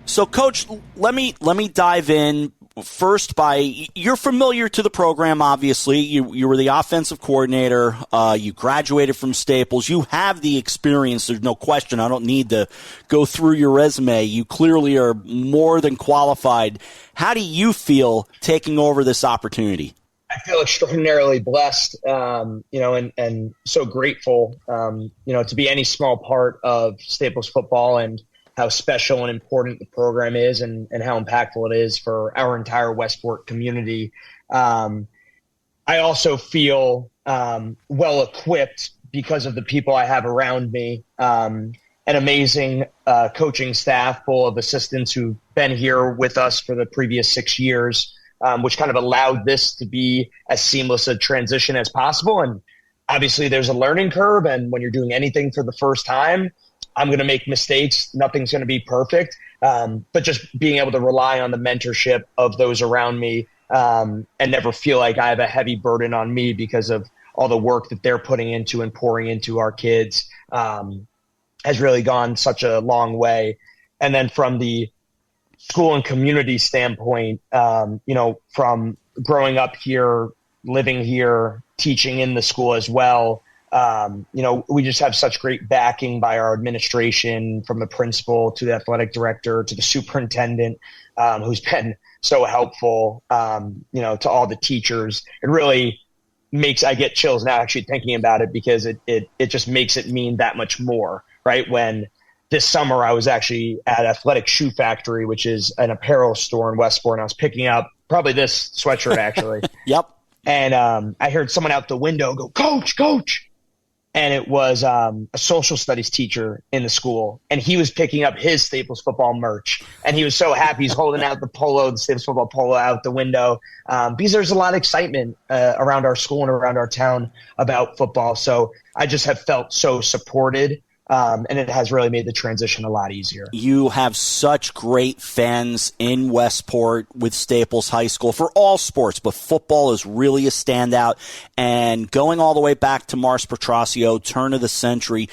So, Coach, let me dive in first by, you're familiar to the program, obviously. You were the offensive coordinator. You graduated from Staples. You have the experience. There's no question. I don't need to go through your resume. You clearly are more than qualified. How do you feel taking over this opportunity? I feel extraordinarily blessed, and so grateful, to be any small part of Staples football and how special and important the program is and how impactful it is for our entire Westport community. I also feel well equipped because of the people I have around me, an amazing coaching staff full of assistants who've been here with us for the previous 6 years, which kind of allowed this to be as seamless a transition as possible. And obviously there's a learning curve, and when you're doing anything for the first time, I'm going to make mistakes. Nothing's going to be perfect. But just being able to rely on the mentorship of those around me and never feel like I have a heavy burden on me because of all the work that they're putting into and pouring into our kids has really gone such a long way. And then from the school and community standpoint, from growing up here, living here, teaching in the school as well, we just have such great backing by our administration, from the principal to the athletic director to the superintendent, who's been so helpful, to all the teachers. It really I get chills now actually thinking about it, because it just makes it mean that much more, right? When this summer I was actually at Athletic Shoe Factory, which is an apparel store in Westport, and I was picking up probably this sweatshirt actually. Yep. And I heard someone out the window go, "Coach." And it was a social studies teacher in the school, and he was picking up his Staples football merch, and he was so happy. He's holding out the Staples football polo out the window, because there's a lot of excitement around our school and around our town about football. So I just have felt so supported, and it has really made the transition a lot easier. You have such great fans in Westport with Staples High School for all sports, but football is really a standout. And going all the way back to Mars Petrosio, turn of the century,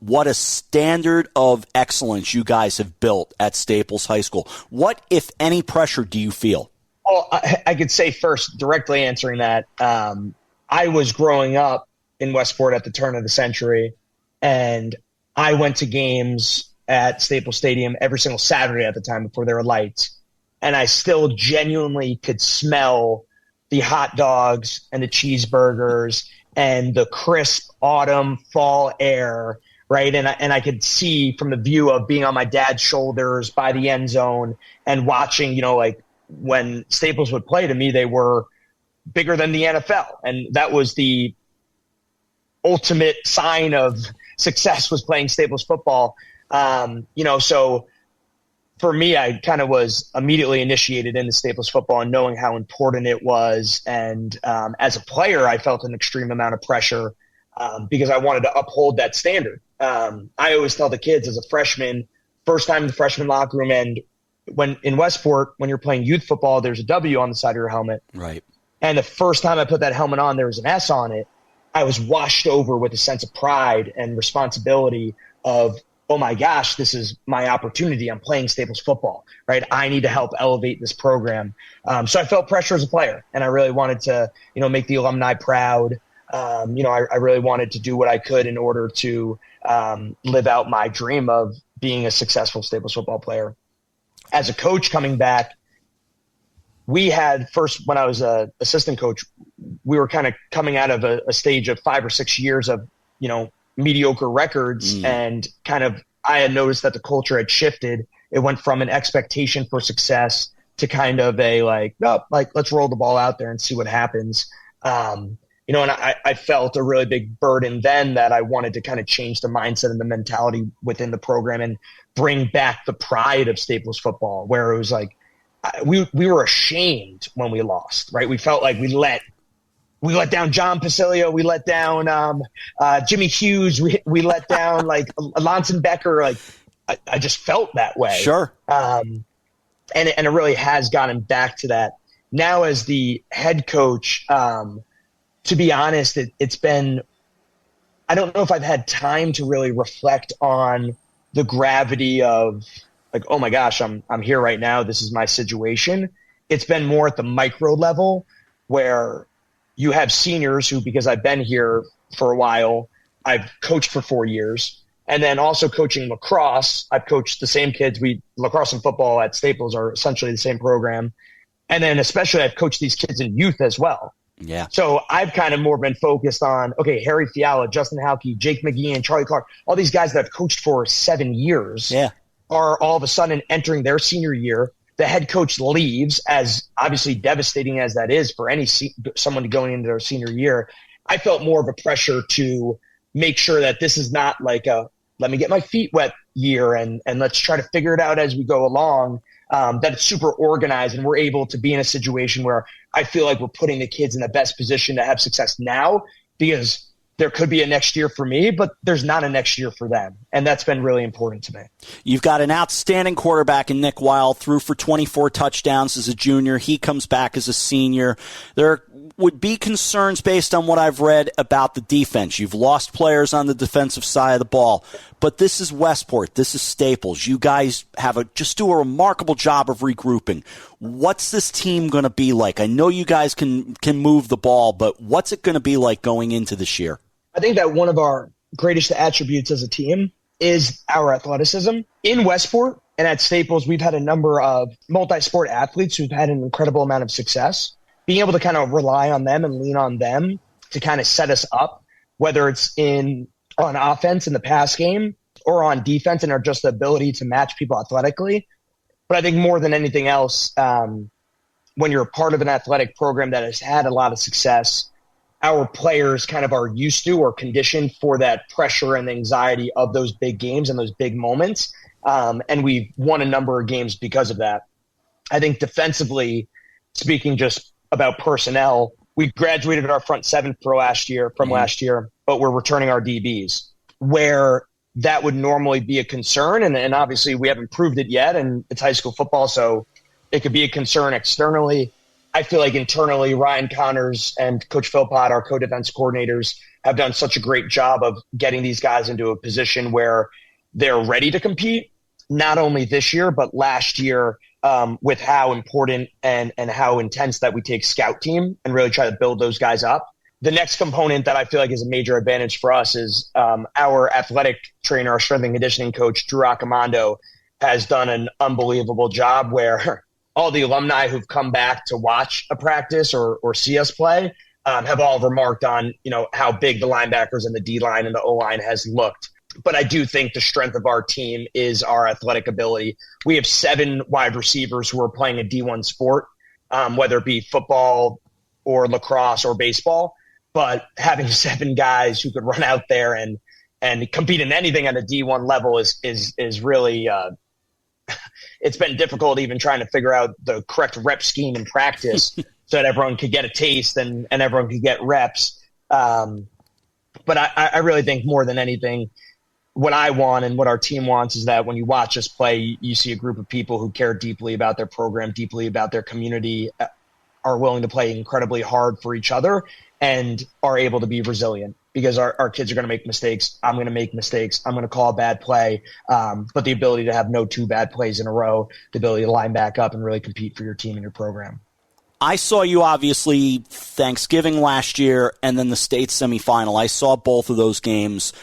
what a standard of excellence you guys have built at Staples High School. What, if any, pressure do you feel? Well, I could say first, directly answering that, I was growing up in Westport at the turn of the century, and I went to games at Staples Stadium every single Saturday at the time before there were lights, and I still genuinely could smell the hot dogs and the cheeseburgers and the crisp autumn fall air, right? And I could see from the view of being on my dad's shoulders by the end zone and watching, like when Staples would play, to me, they were bigger than the NFL. And that was the ultimate sign of success, was playing Staples football. So for me, I kind of was immediately initiated into Staples football and knowing how important it was. And as a player, I felt an extreme amount of pressure because I wanted to uphold that standard. I always tell the kids as a freshman, first time in the freshman locker room, and when in Westport, when you're playing youth football, there's a W on the side of your helmet. Right. And the first time I put that helmet on, there was an S on it. I was washed over with a sense of pride and responsibility of, oh my gosh, this is my opportunity. I'm playing Staples football, right? I need to help elevate this program. So I felt pressure as a player, and I really wanted to, make the alumni proud. I really wanted to do what I could in order to live out my dream of being a successful Staples football player. As a coach coming back, we had first, when I was an assistant coach, we were kind of coming out of a stage of 5 or 6 years of, mediocre records. And kind of, I had noticed that the culture had shifted. It went from an expectation for success to kind of a let's roll the ball out there and see what happens. And I felt a really big burden then that I wanted to kind of change the mindset and the mentality within the program and bring back the pride of Staples football, where it was like, we were ashamed when we lost, right? We felt like we let down John Pacilio, we let down Jimmy Hughes, we let down Alonson Becker. I just felt that way. Sure. And it really has gotten back to that. Now as the head coach, to be honest, it's been, I don't know if I've had time to really reflect on the gravity of oh my gosh, I'm here right now. This is my situation. It's been more at the micro level where you have seniors who, because I've been here for a while, I've coached for 4 years. And then also coaching lacrosse, I've coached the same kids. Lacrosse and football at Staples are essentially the same program. And then especially I've coached these kids in youth as well. Yeah. So I've kind of more been focused on, okay, Harry Fiala, Justin Halke, Jake McGee, and Charlie Clark, all these guys that I've coached for 7 years are all of a sudden entering their senior year. The head coach leaves, as obviously devastating as that is for someone going into their senior year. I felt more of a pressure to make sure that this is not like a let me get my feet wet year and let's try to figure it out as we go along, that it's super organized and we're able to be in a situation where I feel like we're putting the kids in the best position to have success now, because there could be a next year for me, but there's not a next year for them. And that's been really important to me. You've got an outstanding quarterback in Nick Weil, threw for 24 touchdowns as a junior. He comes back as a senior. There would be concerns based on what I've read about the defense. You've lost players on the defensive side of the ball, but this is Westport. This is Staples. You guys just do a remarkable job of regrouping. What's this team going to be like? I know you guys can move the ball, but what's it going to be like going into this year? I think that one of our greatest attributes as a team is our athleticism. In Westport and at Staples, we've had a number of multi-sport athletes who've had an incredible amount of success. Being able to kind of rely on them and lean on them to kind of set us up, whether it's on offense in the pass game or on defense, and our just the ability to match people athletically. But I think more than anything else, when you're a part of an athletic program that has had a lot of success, our players kind of are used to or conditioned for that pressure and anxiety of those big games and those big moments. And we've won a number of games because of that. I think defensively, speaking just about personnel, we graduated our front seven last year, but we're returning our DBs, where that would normally be a concern. And obviously we haven't proved it yet, and it's high school football, so it could be a concern externally. I feel like internally, Ryan Connors and Coach Philpott, our co-defense coordinators, have done such a great job of getting these guys into a position where they're ready to compete, not only this year, but last year, with how important and how intense that we take scout team and really try to build those guys up. The next component that I feel like is a major advantage for us is our athletic trainer, our strength and conditioning coach, Drew Accomando, has done an unbelievable job where all the alumni who've come back to watch a practice or see us play have all remarked on, how big the linebackers and the D-line and the O-line has looked. But I do think the strength of our team is our athletic ability. We have 7 wide receivers who are playing a D1 sport, whether it be football or lacrosse or baseball. But having 7 guys who could run out there and compete in anything at a D1 level is really it's been difficult even trying to figure out the correct rep scheme in practice so that everyone could get a taste and everyone could get reps. But I really think more than anything, what I want and what our team wants is that when you watch us play, you see a group of people who care deeply about their program, deeply about their community, are willing to play incredibly hard for each other, and are able to be resilient, because our kids are going to make mistakes. I'm going to make mistakes. I'm going to call a bad play. But the ability to have no 2 bad plays in a row, the ability to line back up and really compete for your team and your program. I saw you obviously Thanksgiving last year and then the state semifinal. I saw both of those games.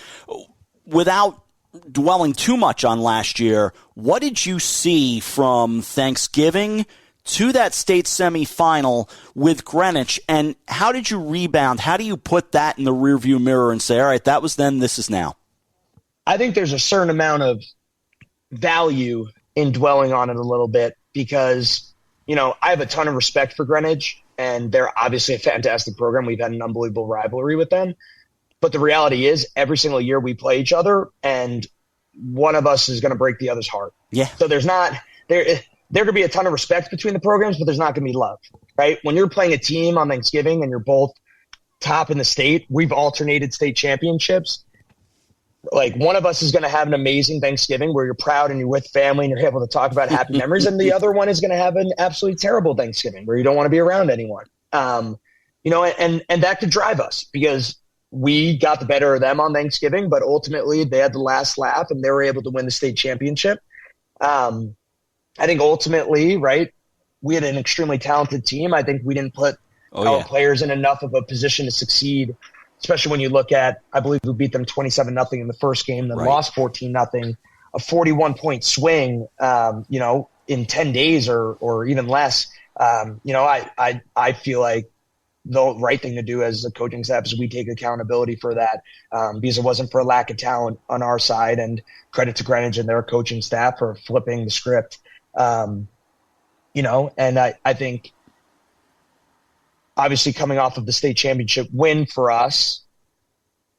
Without dwelling too much on last year, what did you see from Thanksgiving to that state semifinal with Greenwich, and how did you rebound? How do you put that in the rearview mirror and say, all right, that was then, this is now? I think there's a certain amount of value in dwelling on it a little bit because, I have a ton of respect for Greenwich, and they're obviously a fantastic program. We've had an unbelievable rivalry with them. But the reality is every single year we play each other, and one of us is going to break the other's heart. Yeah. So there could be a ton of respect between the programs, but there's not going to be love, right? When you're playing a team on Thanksgiving and you're both top in the state, we've alternated state championships. Like, one of us is going to have an amazing Thanksgiving where you're proud and you're with family and you're able to talk about happy memories. And the other one is going to have an absolutely terrible Thanksgiving where you don't want to be around anyone. And that could drive us because we got the better of them on Thanksgiving, but ultimately they had the last laugh and they were able to win the state championship. I think ultimately, right, we had an extremely talented team. I think we didn't put our players in enough of a position to succeed, especially when you look at, I believe we beat them 27-0 in the first game, then lost 14-0, a 41-point swing, in 10 days or even less. I feel like the right thing to do as a coaching staff is we take accountability for that, because it wasn't for a lack of talent on our side, and credit to Greenwich and their coaching staff for flipping the script. And I think obviously coming off of the state championship win for us,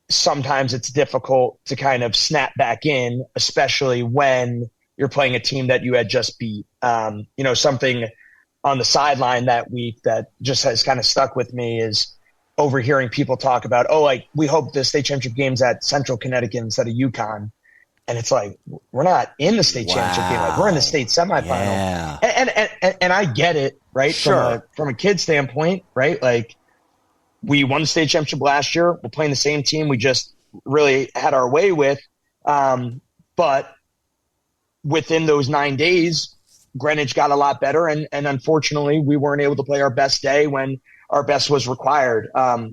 sometimes it's difficult to kind of snap back in, especially when you're playing a team that you had just beat. Something on the sideline that week that just has kind of stuck with me is overhearing people talk about, we hope the state championship game's at Central Connecticut instead of UConn. And it's like, we're not in the state championship game. Like, we're in the state semifinal. Yeah. And I get it, right? Sure. From a kid standpoint, right? Like, we won the state championship last year. We're playing the same team we just really had our way with. But within those 9 days, Greenwich got a lot better. And unfortunately, we weren't able to play our best day when our best was required.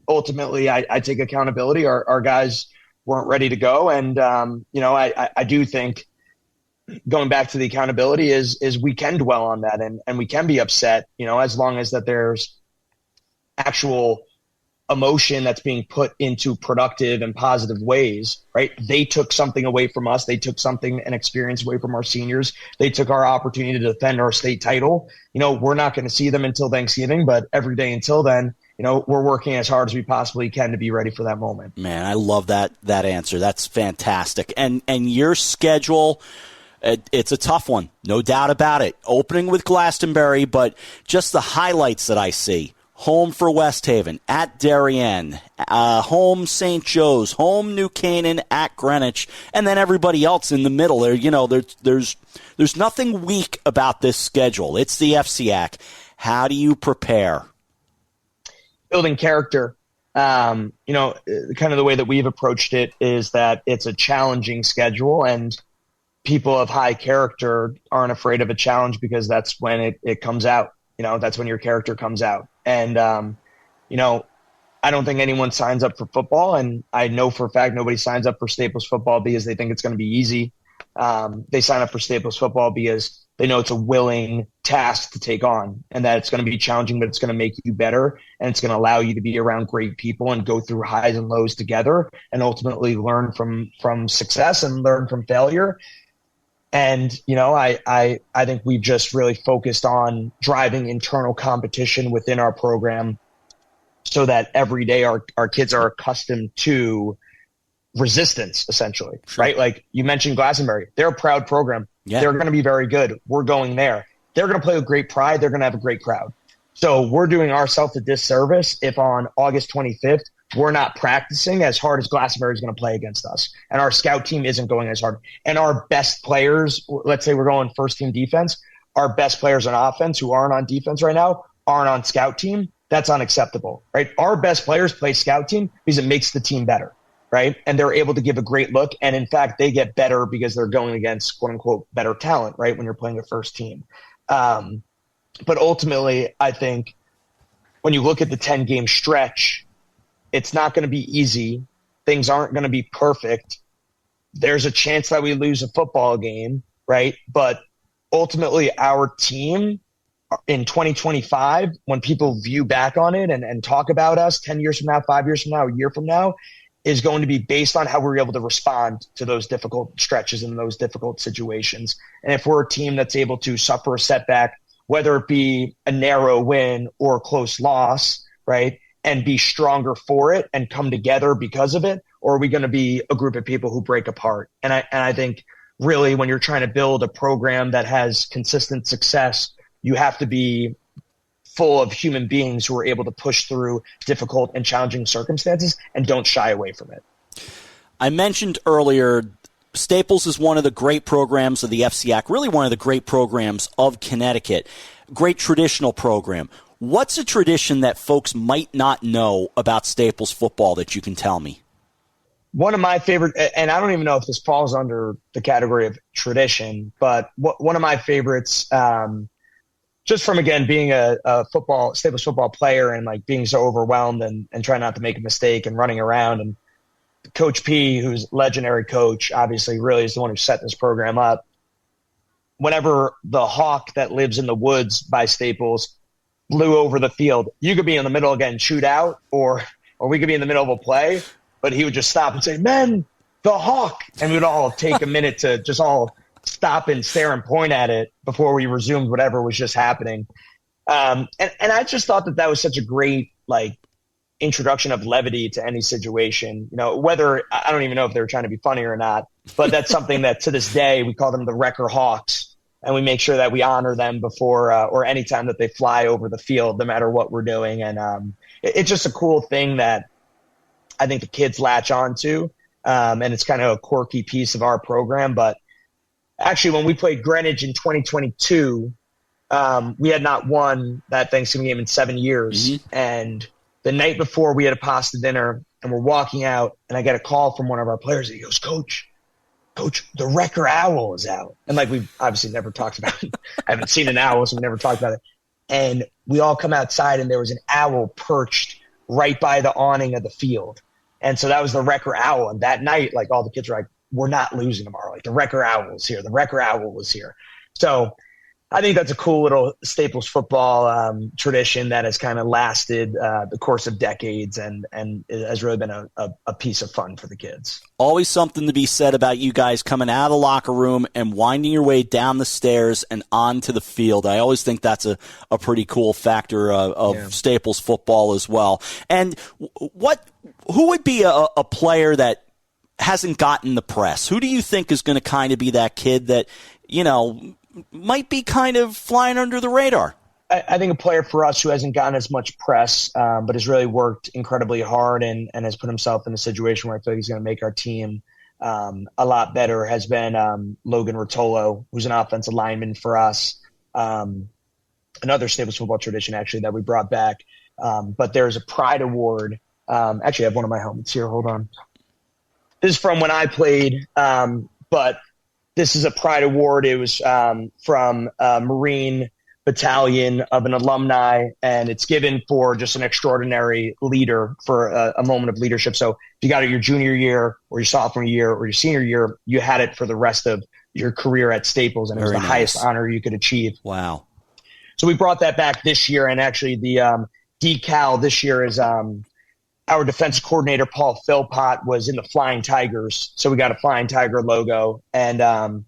Ultimately, I take accountability. Our guys weren't ready to go. And, I do think going back to the accountability is we can dwell on that and we can be upset, as long as that there's actual emotion that's being put into productive and positive ways, right? They took something away from us. They took an experience away from our seniors. They took our opportunity to defend our state title. We're not going to see them until Thanksgiving, but every day until then, we're working as hard as we possibly can to be ready for that moment. Man, I love that answer. That's fantastic. And your schedule, it's a tough one, no doubt about it. Opening with Glastonbury, but just the highlights that I see. Home for West Haven, at Darien, home St. Joe's, home New Canaan, at Greenwich, and then everybody else in the middle. There's nothing weak about this schedule. It's the FCIAC. How do you prepare? Building character. Kind of the way that we've approached it is that it's a challenging schedule, and people of high character aren't afraid of a challenge because that's when it comes out. That's when your character comes out. And, I don't think anyone signs up for football. And I know for a fact nobody signs up for Staples football because they think it's going to be easy. they sign up for Staples football because they know it's a willing task to take on, and that it's going to be challenging, but it's going to make you better, and it's going to allow you to be around great people and go through highs and lows together, and ultimately learn from success and learn from failure. And, I think we've just really focused on driving internal competition within our program so that every day our kids are accustomed to resistance, essentially, right? Like you mentioned Glastonbury, they're a proud program. Yeah. They're going to be very good. We're going there. They're going to play with great pride. They're going to have a great crowd. So we're doing ourselves a disservice if on August 25th, we're not practicing as hard as Glastonbury is going to play against us. And our scout team isn't going as hard. And our best players, let's say we're going first team defense, our best players on offense who aren't on defense right now aren't on scout team. That's unacceptable, right? Our best players play scout team because it makes the team better. Right. And they're able to give a great look. And in fact, they get better because they're going against quote unquote better talent, right? When you're playing a first team. But ultimately, I think when you look at the 10-game stretch, it's not going to be easy. Things aren't going to be perfect. There's a chance that we lose a football game, right? But ultimately, our team in 2025, when people view back on it and talk about us 10 years from now, 5 years from now, a year from now, is going to be based on how we're able to respond to those difficult stretches and those difficult situations. And if we're a team that's able to suffer a setback, whether it be a narrow win or a close loss, right, and be stronger for it and come together because of it, or are we going to be a group of people who break apart? And I think really when you're trying to build a program that has consistent success, you have to be full of human beings who are able to push through difficult and challenging circumstances and don't shy away from it. I mentioned earlier, Staples is one of the great programs of the FCIAC, really one of the great programs of Connecticut. Great traditional program. What's a tradition that folks might not know about Staples football that you can tell me? One of my favorite, and I don't even know if this falls under the category of tradition, but one of my favorites, just from, again, being a Staples football player and like being so overwhelmed and trying not to make a mistake and running around. And Coach P, who's legendary coach, obviously really is the one who set this program up. Whenever the hawk that lives in the woods by Staples flew over the field, you could be in the middle of getting chewed out or we could be in the middle of a play, but he would just stop and say, "Men, the hawk." And we'd all take a minute to just all stop and stare and point at it before we resumed whatever was just happening. And I just thought that was such a great, introduction of levity to any situation, whether I don't even know if they were trying to be funny or not, but that's something that to this day, we call them the Wrecker Hawks, and we make sure that we honor them before, or anytime that they fly over the field, no matter what we're doing. And it's just a cool thing that I think the kids latch on to. And it's kind of a quirky piece of our program, but actually, when we played Greenwich in 2022, we had not won that Thanksgiving game in 7 years. Mm-hmm. And the night before, we had a pasta dinner, and we're walking out, and I get a call from one of our players. He goes, Coach, the Wrecker Owl is out. And we've obviously never talked about it. I haven't seen an owl, so we never talked about it. And we all come outside, and there was an owl perched right by the awning of the field. And so that was the Wrecker Owl. And that night, all the kids were like, "We're not losing tomorrow. The Wrecker Owl was here. The Wrecker Owl was here." So I think that's a cool little Staples football tradition that has kind of lasted the course of decades and it has really been a piece of fun for the kids. Always something to be said about you guys coming out of the locker room and winding your way down the stairs and onto the field. I always think that's a pretty cool factor of Staples football as well. And who would be a player that hasn't gotten the press? Who do you think is going to kind of be that kid that, might be kind of flying under the radar? I think a player for us who hasn't gotten as much press, but has really worked incredibly hard and has put himself in a situation where I feel like he's going to make our team a lot better has been Logan Rotolo, who's an offensive lineman for us. Another Staples football tradition, actually, that we brought back. But there's a Pride Award. Actually, I have one of my helmets here. Hold on. This is from when I played, but this is a Pride Award. It was from Marine battalion of an alumni, and it's given for just an extraordinary leader for a moment of leadership. So if you got it your junior year or your sophomore year or your senior year, you had it for the rest of your career at Staples, and it was the highest honor you could achieve. Wow. So we brought that back this year, and actually the decal this year is our defense coordinator, Paul Philpott, was in the Flying Tigers. So we got a Flying Tiger logo, and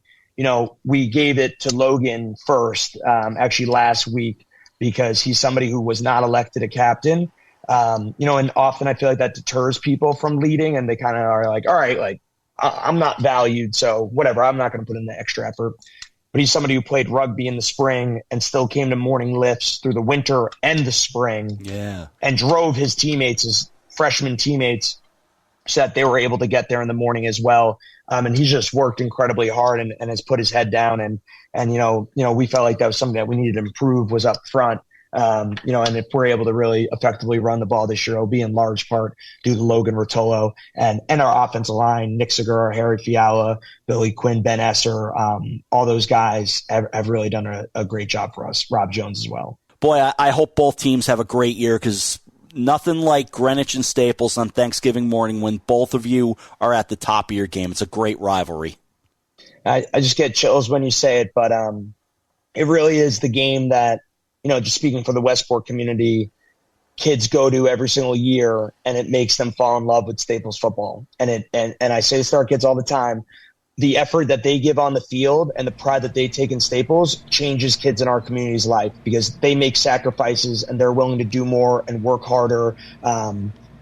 we gave it to Logan first, actually last week, because he's somebody who was not elected a captain. And often I feel like that deters people from leading, and they kind of are like, all right, like I'm not valued, so whatever, I'm not going to put in the extra effort. But he's somebody who played rugby in the spring and still came to morning lifts through the winter and the spring. Yeah. And drove his teammates, his freshman teammates, so that they were able to get there in the morning as well. And he's just worked incredibly hard and has put his head down. And we felt like that was something that we needed to improve was up front. And if we're able to really effectively run the ball this year, it'll be in large part due to Logan Rotolo and our offensive line, Nick Segura, Harry Fiala, Billy Quinn, Ben Esser. All those guys have really done a great job for us. Rob Jones as well. Boy, I hope both teams have a great year, because nothing like Greenwich and Staples on Thanksgiving morning when both of you are at the top of your game. It's a great rivalry. I just get chills when you say it, but it really is the game that, just speaking for the Westport community, kids go to every single year, and it makes them fall in love with Staples football. And I say this to our kids all the time, the effort that they give on the field and the pride that they take in Staples changes kids in our community's life, because they make sacrifices and they're willing to do more and work harder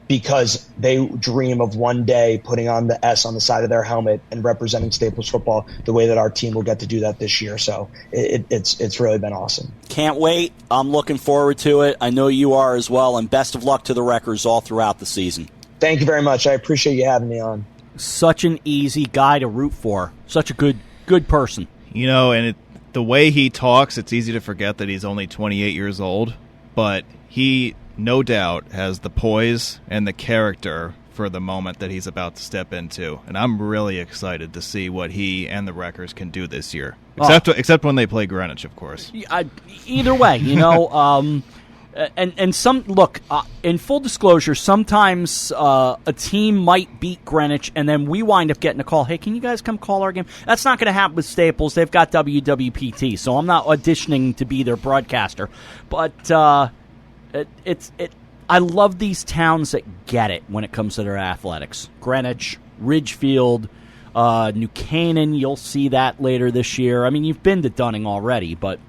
because they dream of one day putting on the S on the side of their helmet and representing Staples football the way that our team will get to do that this year. So it's really been awesome. Can't wait. I'm looking forward to it. I know you are as well, and best of luck to the Wreckers all throughout the season. Thank you very much. I appreciate you having me on. Such an easy guy to root for. Such a good person. And the way he talks, it's easy to forget that he's only 28 years old, but he no doubt has the poise and the character for the moment that he's about to step into. And I'm really excited to see what he and the Wreckers can do this year. Except when they play Greenwich, of course. Either way, and some look, in full disclosure, sometimes a team might beat Greenwich, and then we wind up getting a call, hey, can you guys come call our game? That's not going to happen with Staples. They've got WWPT, so I'm not auditioning to be their broadcaster. But I love these towns that get it when it comes to their athletics. Greenwich, Ridgefield, New Canaan, you'll see that later this year. I mean, you've been to Dunning already, but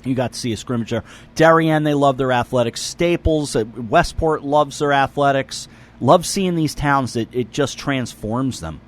you got to see a scrimmage there. Darien, they love their athletics. Staples, Westport loves their athletics. Love seeing these towns that it just transforms them.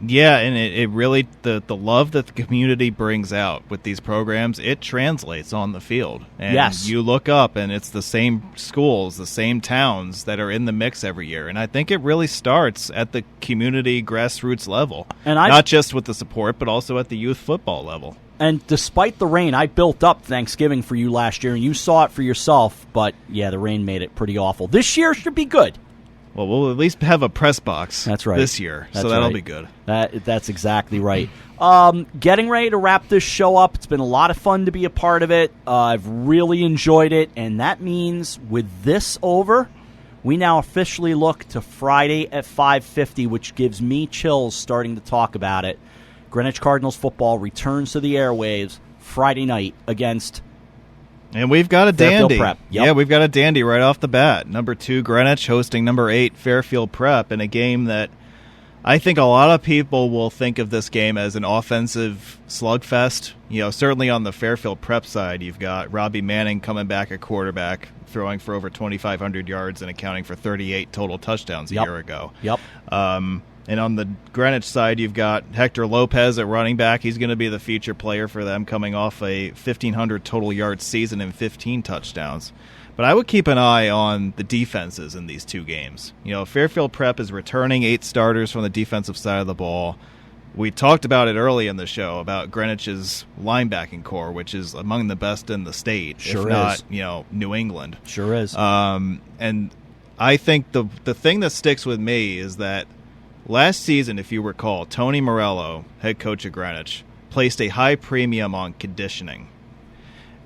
Yeah, and it really, the love that the community brings out with these programs, it translates on the field. And yes. You look up, and it's the same schools, the same towns that are in the mix every year. And I think it really starts at the community grassroots level. And not just with the support, but also at the youth football level. And despite the rain, I built up Thanksgiving for you last year, and you saw it for yourself. But, yeah, the rain made it pretty awful. This year should be good. Well, we'll at least have a press box. That's right. This year, so that'll be good. That's exactly right. Getting ready to wrap this show up. It's been a lot of fun to be a part of it. I've really enjoyed it, and that means with this over, we now officially look to Friday at 5:50, which gives me chills starting to talk about it. Greenwich Cardinals football returns to the airwaves Friday night against... And we've got a dandy. Prep. Yep. Yeah, we've got a dandy right off the bat. Number 2, Greenwich, hosting number 8, Fairfield Prep, in a game that I think a lot of people will think of this game as an offensive slugfest. Certainly on the Fairfield Prep side, you've got Robbie Manning coming back at quarterback, throwing for over 2,500 yards and accounting for 38 total touchdowns a year ago. Yep. And on the Greenwich side, you've got Hector Lopez at running back. He's going to be the feature player for them, coming off a 1,500 total yards season and 15 touchdowns. But I would keep an eye on the defenses in these two games. Fairfield Prep is returning 8 starters from the defensive side of the ball. We talked about it early in the show about Greenwich's linebacking core, which is among the best in the state, sure if not, New England. Sure is. And I think the thing that sticks with me is that last season, if you recall, Tony Morello, head coach of Greenwich, placed a high premium on conditioning.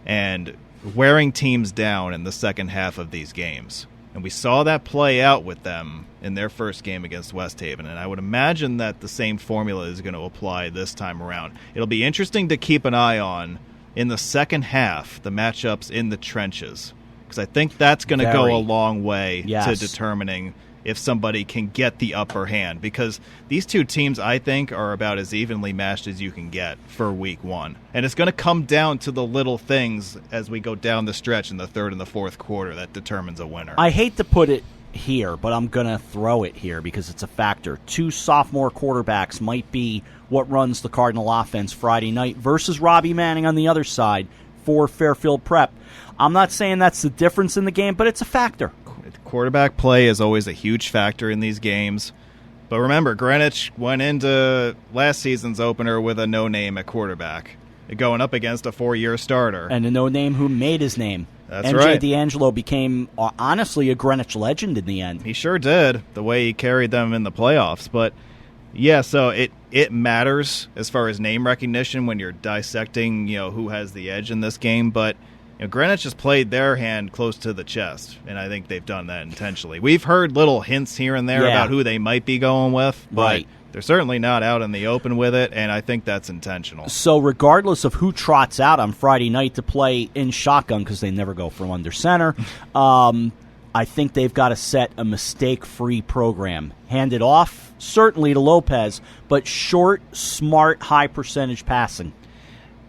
and wearing teams down in the second half of these games. And we saw that play out with them in their first game against West Haven. And I would imagine that the same formula is going to apply this time around. It'll be interesting to keep an eye on in the second half, the matchups in the trenches, because I think that's going to go a long way to determining if somebody can get the upper hand, because these two teams, I think, are about as evenly matched as you can get for week one. And it's going to come down to the little things as we go down the stretch in the third and the fourth quarter that determines a winner. I hate to put it here, but I'm going to throw it here because it's a factor. 2 sophomore quarterbacks might be what runs the Cardinal offense Friday night versus Robbie Manning on the other side for Fairfield Prep. I'm not saying that's the difference in the game, but it's a factor. Quarterback play is always a huge factor in these games. But remember, Greenwich went into last season's opener with a no-name at quarterback, going up against a 4-year starter. And a no-name who made his name. That's MJ right. D'Angelo became, honestly, a Greenwich legend in the end. He sure did, the way he carried them in the playoffs. But, yeah, so it matters as far as name recognition when you're dissecting, who has the edge in this game. But Greenwich has played their hand close to the chest, and I think they've done that intentionally. We've heard little hints here and there about who they might be going with, but they're certainly not out in the open with it, and I think that's intentional. So regardless of who trots out on Friday night to play in shotgun, because they never go from under center, I think they've got to set a mistake-free program. Hand it off, certainly to Lopez, but short, smart, high-percentage passing.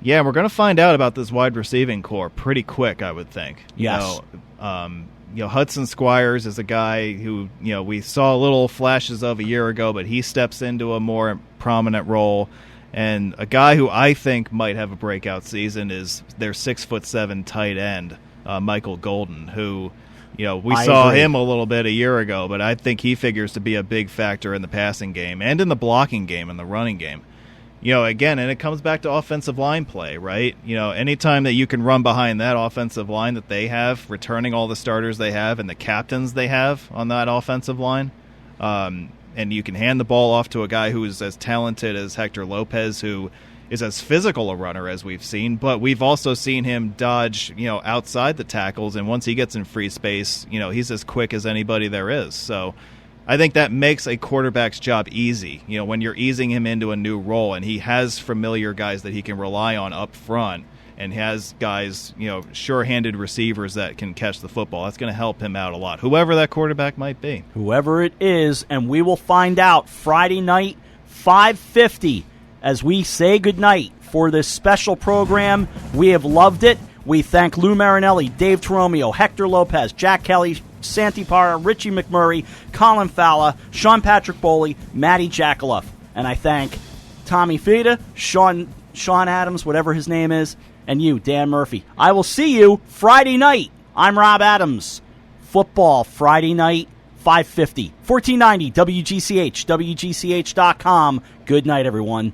Yeah, we're going to find out about this wide receiving core pretty quick, I would think. Yes. Hudson Squires is a guy who, we saw little flashes of a year ago, but he steps into a more prominent role. And a guy who I think might have a breakout season is their 6'7" tight end, Michael Golden, who, we saw him a little bit a year ago, but I think he figures to be a big factor in the passing game and in the blocking game and the running game. Again, and it comes back to offensive line play, right? Anytime that you can run behind that offensive line that they have, returning all the starters they have and the captains they have on that offensive line, and you can hand the ball off to a guy who is as talented as Hector Lopez, who is as physical a runner as we've seen, but we've also seen him dodge, outside the tackles, and once he gets in free space, he's as quick as anybody there is. So I think that makes a quarterback's job easy, when you're easing him into a new role and he has familiar guys that he can rely on up front and has guys, sure-handed receivers that can catch the football. That's going to help him out a lot, whoever that quarterback might be. Whoever it is, and we will find out Friday night, 5:50, as we say goodnight for this special program. We have loved it. We thank Lou Marinelli, Dave Toromio, Hector Lopez, Jack Kelly, Santi Parra, Richie McMurray, Colin Falla, Sean Patrick Bowley, Matty Jacowleff. And I thank Tommy Fida, Sean Adams, whatever his name is, and you, Dan Murphy. I will see you Friday night. I'm Rob Adams. Football Friday night, 5:50, 1490 WGCH, WGCH.com. Good night, everyone.